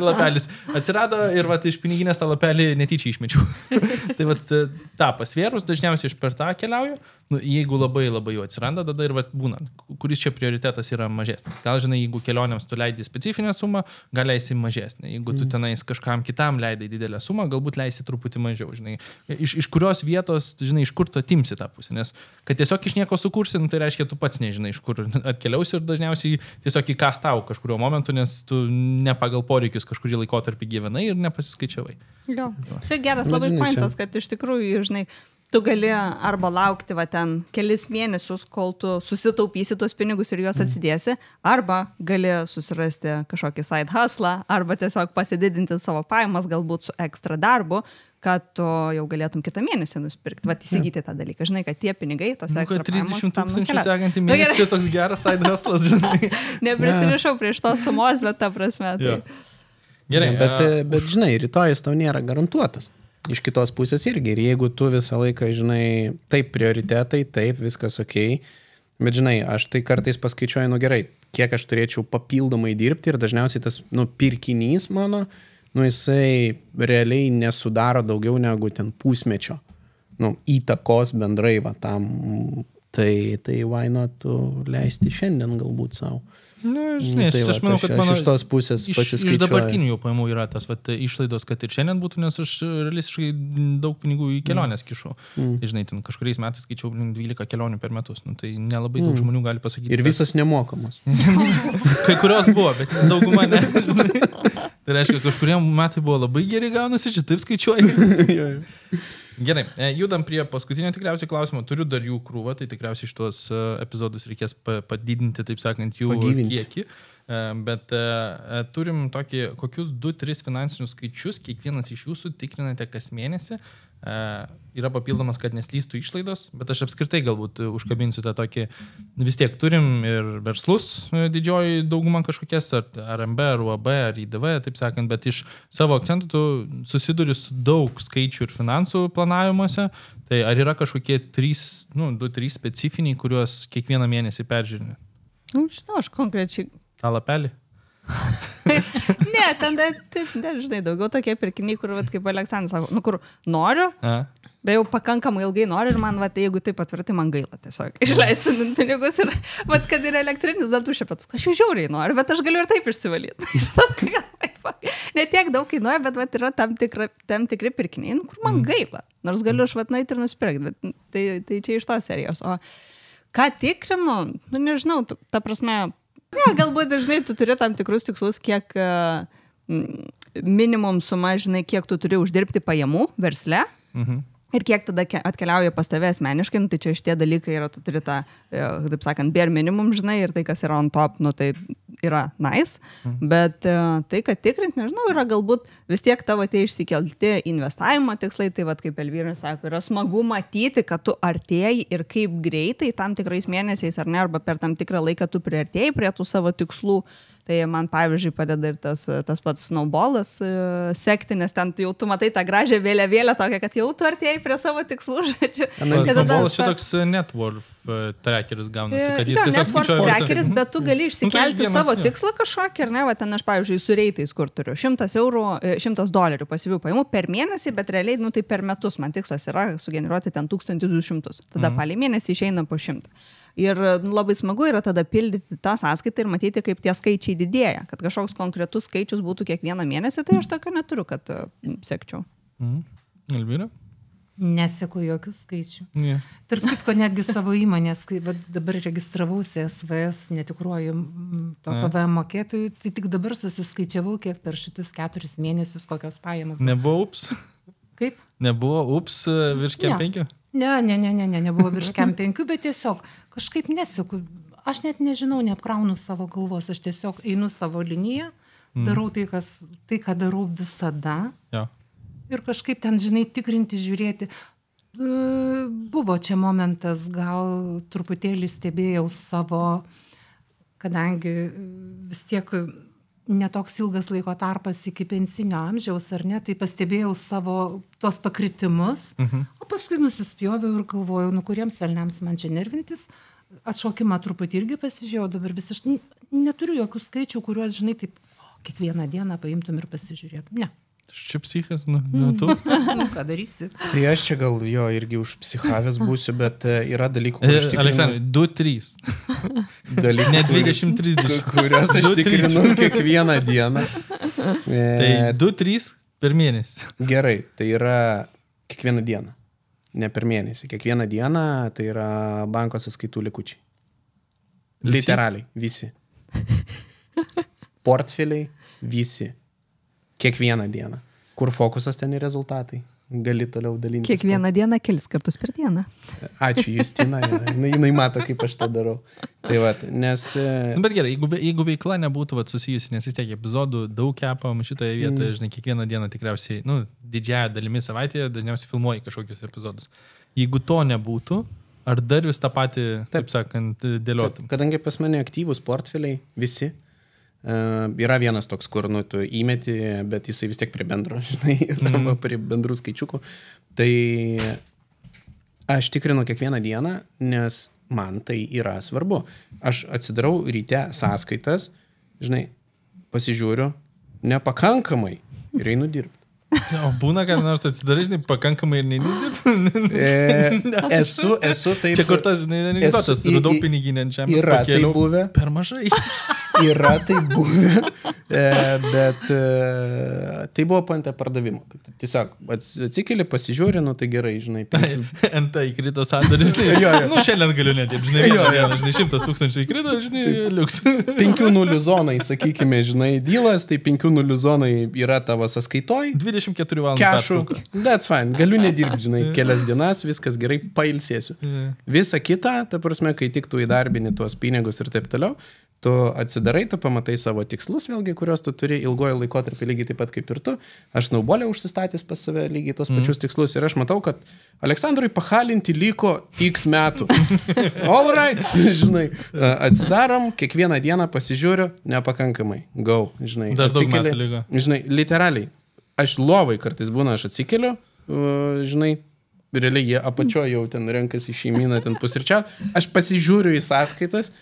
lapelis. Atsirado ir iš piniginės tą lapelį netyčia išmečiau. Tai tą pasvėrus dažniausiai aš per tą keliauju. Jeigu labai jau atsiranda, tada ir būna, kuris čia prioritetas yra mažesnis. Gal, žinai, jeigu kelionėms tu leidi specifinę sumą, gal leisi mažesnį. Jeigu tu tenais kažkam kitam leidai didelę sumą, galbūt leisi truputį mažiau. Žinai. Iš kurios vietos, žinai, iš kur tu atimsi tą pusę. Nes kad tiesiog iš nieko sukursi, tai reiškia, tu pats nežinai, iš kur atkeliausi ir dažniausiai tiesiog įkas tau kažkurio momentu, nes tu ne pagal poreikius kažkurį laikotarpį gyvenai ir nepasiskaičiavai. Jo. Tai geras labai pointas, kad iš tikrųjų, žinai, tu gali arba laukti ten kelis mėnesius, kol tu susitaupysi tos pinigus ir juos atsidėsi, arba gali susirasti kažkokį side hustle, arba tiesiog pasididinti savo pajamas galbūt su ekstra darbu, kad tu jau galėtum kitą mėnesį nusipirkti, įsigyti tą dalyką. Žinai, kad tie pinigai, tos ekstra pajamos tam 30 000 sekantį mėnesį, čia toks geras side hustle, žinai. Neprisirišau prieš tos sumos, bet ta prasme. Tai... Gerai, bet žinai, rytojus tau nėra garantuotas. Iš kitos pusės irgi. Ir jeigu tu visą laiką, žinai, taip prioritetai, taip, viskas okei. Bet, žinai, aš tai kartais paskaičiuoju, gerai, kiek aš turėčiau papildomai dirbti ir dažniausiai tas, pirkinys mano, jisai realiai nesudaro daugiau negu ten pusmečio, įtakos bendrai tam, tai why not leisti šiandien galbūt savo. Žinai, aš manau, kad mano iš tos pusės pasiskaičiuoju. Iš dabartinių jau pajamų yra tas išlaidos, kad ir šiandien būtų, nes aš realistiškai daug pinigų į kelionės kišau. Žinai, ten kažkuriais metais skaičiau 12 kelionių per metus. Tai nelabai daug žmonių gali pasakyti. Ir visas nemokamos. Kai kurios buvo, bet dauguma ne. Tai reiškia, kažkurie metai buvo labai geri gaunasi, čia taip skaičiuoju. Gerai, judam prie paskutinio tikriausiai klausimo. Turiu dar jų krūvą, tai tikriausiai šitos epizodus reikės padidinti, taip sakant, jų kiekį. Bet turim tokį, kokius 2-3 finansinius skaičius, kiekvienas iš jūsų tikrinate kas mėnesį, yra papildomas, kad neslystų išlaidos, bet aš apskritai galbūt užkabinsiu tą tokį, vis tiek turim ir verslus didžioji dauguma kažkokias, ar MB, ar UAB, ar IDV, taip sakant, bet iš savo akcentų tu susiduri su daug skaičių ir finansų planavimuose, tai ar yra kažkokie 2-3 specifiniai, kuriuos kiekvieną mėnesį peržiūrime? Žinau, aš konkrečiai. Ta lapelį? Ne, ten, žinai, daugiau tokie pirkiniai, kur, kaip Aleksandras sako, kur noriu, bet jau pakankamai ilgai noriu ir man, jeigu taip atvirtai, man gaila tiesiog išleisti pinigus ir, kad yra elektrinis dantų šepetas. Aš jau žiauriai noriu, bet aš galiu ir taip išsivalyti. Ne tiek daug kainuoja, bet yra tam tikri pirkiniai, kur man gaila. Nors galiu aš nueiti ir nusipirkti, bet tai čia iš tos serijos. O ką tikrinu, nežinau, ta prasme, galbūt dažnai tu turi tam tikrus tikslus, kiek minimum suma, žinai, kiek tu turi uždirbti pajamų versle. Ir kiek tada atkeliauja pas tave asmeniškai, tai čia šitie dalykai yra, tu turi tą, taip sakant, bare minimum, žinai, ir tai, kas yra on top, tai yra nice, bet tai, kad tikrint, nežinau, yra galbūt vis tiek tavo tie išsikelti investavimo tikslai, tai kaip Elvyra sako, yra smagu matyti, kad tu artėjai ir kaip greitai tam tikrais mėnesiais ar ne, arba per tam tikrą laiką tu priartėjai prie tų savo tikslų. Tai man, pavyzdžiui, padeda ir tas pats snowballas sekti, nes ten jau tu matai tą gražią vėliavėlę tokią, kad jau tu artėjai prie savo tikslų, žodžiu. Snowballas čia toks net worth trackeris gaunasi, kad jis tiesiog skaičiuoja. Net worth trackeris, bet tu gali išsikelti savo tikslą kažkokį, ar ne, ten aš, pavyzdžiui, su reitais, kur turiu $100 pasyvių pajamų per mėnesį, bet realiai, tai per metus man tikslas yra sugeneruoti ten 1200. Tada palei mėnesį išeina po 100. Ir labai smagu yra tada pildyti tą sąskaitą ir matyti, kaip tie skaičiai didėja. Kad kažkoks konkretus skaičius būtų kiekvieną mėnesį, tai aš tokio neturiu, kad sekčiau. Elvyra? Neseku jokių skaičių. Yeah. Tarp kitko, netgi savo įmonės, kai dabar registravausi SVS netikruoju to PVM mokėtojų, tai tik dabar susiskaičiavau, kiek per šitus 4 mėnesius kokios pajamos. Nebuvo ups? Kaip? Nebuvo ups virš kem 5? Ne, nebuvo virš kem 5, bet tiesiog kažkaip neseku. Aš net nežinau, neapkraunu savo galvos, aš tiesiog einu savo liniją, darau tai, ką darau visada. Ja. Ir kažkaip ten, žinai, tikrinti, žiūrėti. Buvo čia momentas, gal truputėlį stebėjau savo, kadangi vis tiek netoks ilgas laiko tarpas iki pensinio amžiaus, ar ne, tai pastebėjau savo tos pakritimus, o paskui nusispjoviau ir galvojau, kuriems velniams man čia nervintis, atšokimą truputį irgi pasižiūrėjau, dabar visiškai neturiu jokių skaičių, kuriuos, žinai, taip kiekvieną dieną paimtum ir pasižiūrėtum. Ne. Čia psichas, tu? Ką darysi? Tai aš čia gal jo irgi užpsichavęs būsiu, bet yra dalykų, kur aš tikrinu... Aleksandrai, 2-3. Dalykų, ne 20-30. Kuriuos aš tikrinu kiekvieną dieną. Tai 2-3 per mėnesį. Gerai, tai yra kiekvieną dieną. Ne per mėnesį. Kiekvieną dieną tai yra banko sąskaitų likučiai. Literaliai, visi. Portfeliai, visi. Kiekvieną dieną. Kur fokusas, ten ir rezultatai. Gali toliau dalintis. Kiekvieną dieną kelis kartus per dieną. Ačiū, Justina. Jinai mato, kaip aš tą darau. Tai va, nes... Bet gerai, jeigu veikla nebūtų susijusi, nes vis tiek epizodų daug kepam šitoje vietoje, žinai, kiekvieną dieną tikriausiai, didžiąją dalimi savaitėje dažniausiai filmuoji kažkokius epizodus. Jeigu to nebūtų, ar dar vis tą patį, taip sakant, dėliotum? Kadangi pas mane aktyvūs portfeliai, visi, yra vienas toks, kur tu įmeti, bet jisai vis tiek prie bendro, žinai, prie bendrų skaičiukų. Tai aš tikrinu kiekvieną dieną, nes man tai yra svarbu. Aš atsidarau ryte sąskaitas, žinai, pasižiūriu, nepakankamai ir einu dirbti. O būna, kad nors atsidarai, žinai, pakankamai ir neįdirbti? Esu taip... Čia kur tas, žinai, anekdotas, radau piniginę ant žemės, yra tai pakėliau buvę. Per mažai. Yra tai buvę, bet tai buvo po NT pardavimo. Tiesiog atsikeli, pasižiūri, tai gerai, žinai. NT įkrito sandoris, žinai, šiandien galiu nedirbti, žinai, 100 000 įkrito, žinai, liuks. 5-0 zonai, sakykime, žinai, dylas, tai 5-0 zonai yra tavo sąskaitoj. 24 valandų pertrauka. That's fine, galiu nedirbti, žinai, kelias dienas, viskas gerai, pailsėsiu. Visa kita, ta prasme, kai tik tu įdarbini tuos pinigus ir taip toliau, tu atsidarai, tu pamatai savo tikslus, vėlgi, kuriuos tu turi ilgojo laikotarpį lygiai taip pat kaip ir tu. Aš snowbolę užsistatęs pas save lygiai tos pačius tikslus ir aš matau, kad Aleksandrui pahalinti liko X metų. All right, žinai, atsidarom, kiekvieną dieną pasižiūriu, nepakankamai. Go, žinai, dar daug atsikeli, metų lygo. žinai, literaliai. Aš lovai kartais būna, aš atsikeliu, žinai, realiai jie apačioje jau ten renkasi šeimyną, ten pusryčia. Aš pasižiūriu į sąskaitas,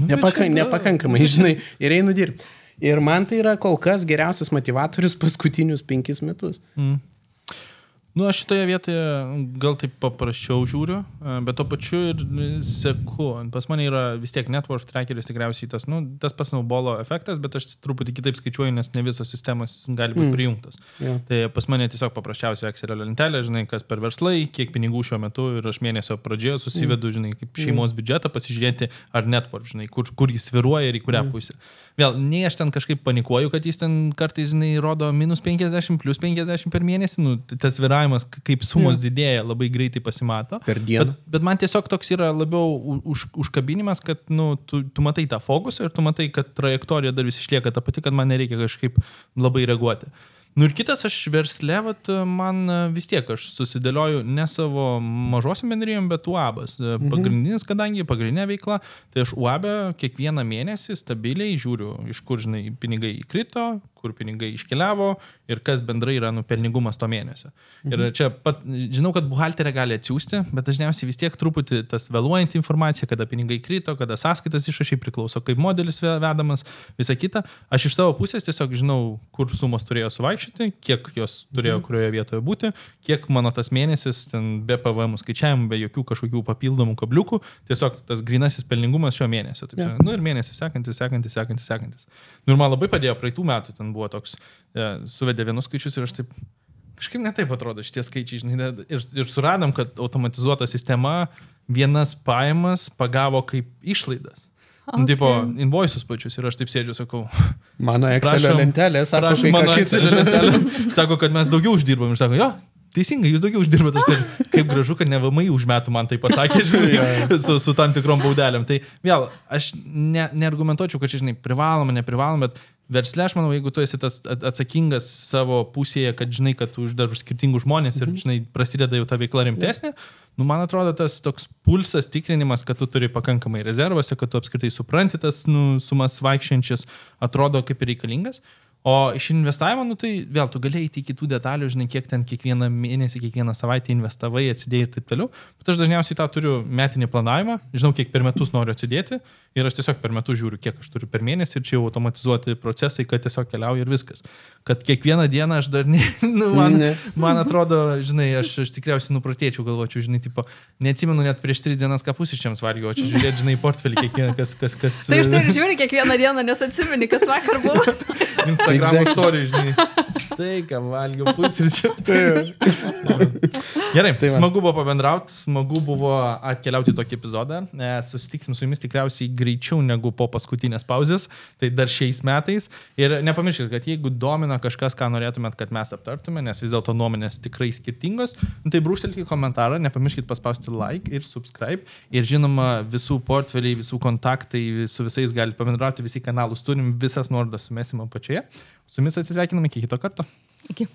nepakankamai, žinai, ir einu dirbti. Ir man tai yra kol kas geriausias motivatorius paskutinius 5 metus. Nu, aš šitoje vietoje gal taip paprasčiau žiūriu, bet to pačiu ir seku. Pas mane yra vis tiek net worth trackeris tikriausiai tas, nu, tas pas snowballo efektas, bet aš truputį kitaip skaičiuoju, nes ne visos sistemos gali būti prijungtos. Yeah. Tai pas mane tiesiog paprasčiausia Excelio lentelė, žinai, kas per verslai, kiek pinigų šiuo metu ir aš mėnesio pradžioje susivedu, žinai, kaip šeimos biudžetą pasižiūrėti, ar net worth, žinai, kur jis sviruoja ir į kurią pusę. Vėl, nei aš ten kažkaip panikuoju, kad jis ten kartais, žinai, rodo -50, +50 per mėnesį, nu, tas sviravimas, kaip sumos didėja, labai greitai pasimato. Per dieną. Bet man tiesiog toks yra labiau užkabinimas, kad, nu, tu matai tą fokusą ir tu matai, kad trajektorija dar vis išlieka ta pati, kad man nereikia kažkaip labai reaguoti. Nu ir kitas, aš versle, man vis tiek, aš susidėlioju ne savo mažosiam bendrijom, bet UABas. Pagrindinis, kadangi pagrindinė veikla, tai aš UABę kiekvieną mėnesį stabiliai žiūriu, iš kur, žinai, pinigai įkrito, kur pinigai iškeliavo ir kas bendrai yra pelningumas to mėnesio. Ir čia pat, žinau, kad buhalterė gali atsiųsti, bet dažniausiai vis tiek truputį tas vėluojant informacija, kada pinigai krito, kada sąskaitas išrašai priklauso, kaip modelis vedamas, visa kita. Aš iš savo pusės tiesiog žinau, kur sumos turėjo suvaikščioti, kiek jos turėjo kurioje vietoje būti, kiek mano tas mėnesis ten be PVM skaičiavimų, be jokių kažkokių papildomų kabliukų, tiesiog tas grynasis pelningumas šio mėnesio. Taip, nu ir mėnesis sekantis. Nu ir man labai padėjo praeitų metų, ten buvo toks, suvedė vienus skaičius ir aš taip, kažkaip netaip atrodo šitie skaičiai, žinai, ir suradom, kad automatizuota sistema vienas pajamas pagavo kaip išlaidas. Okay. Tipo, invoices pačius ir aš taip sėdžiu, sakau. Mano Excelio lentelė, sako, mano Excelio lentelė, sako, kad mes daugiau uždirbam ir sako, jo, teisingai, jūs daugiau uždirbate. Kaip gražu, kad ne VMI už metų man tai pasakė, žinai, su tam tikrom baudelėm. Tai vėl, aš neargumentuočiau, kad čia, žinai, privaloma, neprivaloma, bet versle, aš manau, jeigu tu esi tas atsakingas savo pusėje, kad žinai, kad tu uždar už skirtingus žmonės ir, žinai, prasideda jau ta veikla rimtesnė, nu, man atrodo, tas toks pulsas tikrinimas, kad tu turi pakankamai rezervose, kad tu apskritai supranti tas, nu, sumas vaikščiančias, atrodo kaip ir reikalingas. O iš investavimo, nu tai vėl tu galėjai į kitų detalių, žinai, kiek ten kiekvieną mėnesį, kiekvieną savaitę investavai, atsidėjai ir taip toliau. Bet aš dažniausiai tą turiu metinį planavimą, žinau, kiek per metus noriu atsidėti ir aš tiesiog per metus žiūriu, kiek aš turiu per mėnesį ir čia jau automatizuoti procesai, kad tiesiog keliauja ir viskas. Kad kiekvieną dieną aš dar man atrodo, žinai, aš tikriausiai nuprotėčiau, galvočiau, žinai, tipo, neatsimenu net prieš 3 dienas ką pusryčiams valgiau, o čia žiūrėt, žinai, portfelį kiekvieną, kas. Tai aš taip žiūriu kiekvieną dieną, nes atsimeni, kas vakar buvo. Instagram story, žinai. Tai, ką valgiau pusryčiams. Gerai, smagu buvo pabendrauti, smagu buvo atkeliauti tokį epizodą. Susitiksim su jumis tikriausiai greičiau negu po paskutinės pauzės, tai dar šiais metais. Ir nepamirškit, kad jeigu domina kažkas, ką norėtumėt, kad mes aptartume, nes vis dėlto nuomonės tikrai skirtingos, tai brūkštelkite komentarą, nepamirškit paspausti like ir subscribe. Ir žinoma, visų portfeliai, visų kontaktai, su visais galite pabendrauti, visi kanalus turim, visas nuorodas sumesim apačioje. Su jumis atsisveikiname iki kito karto. Iki.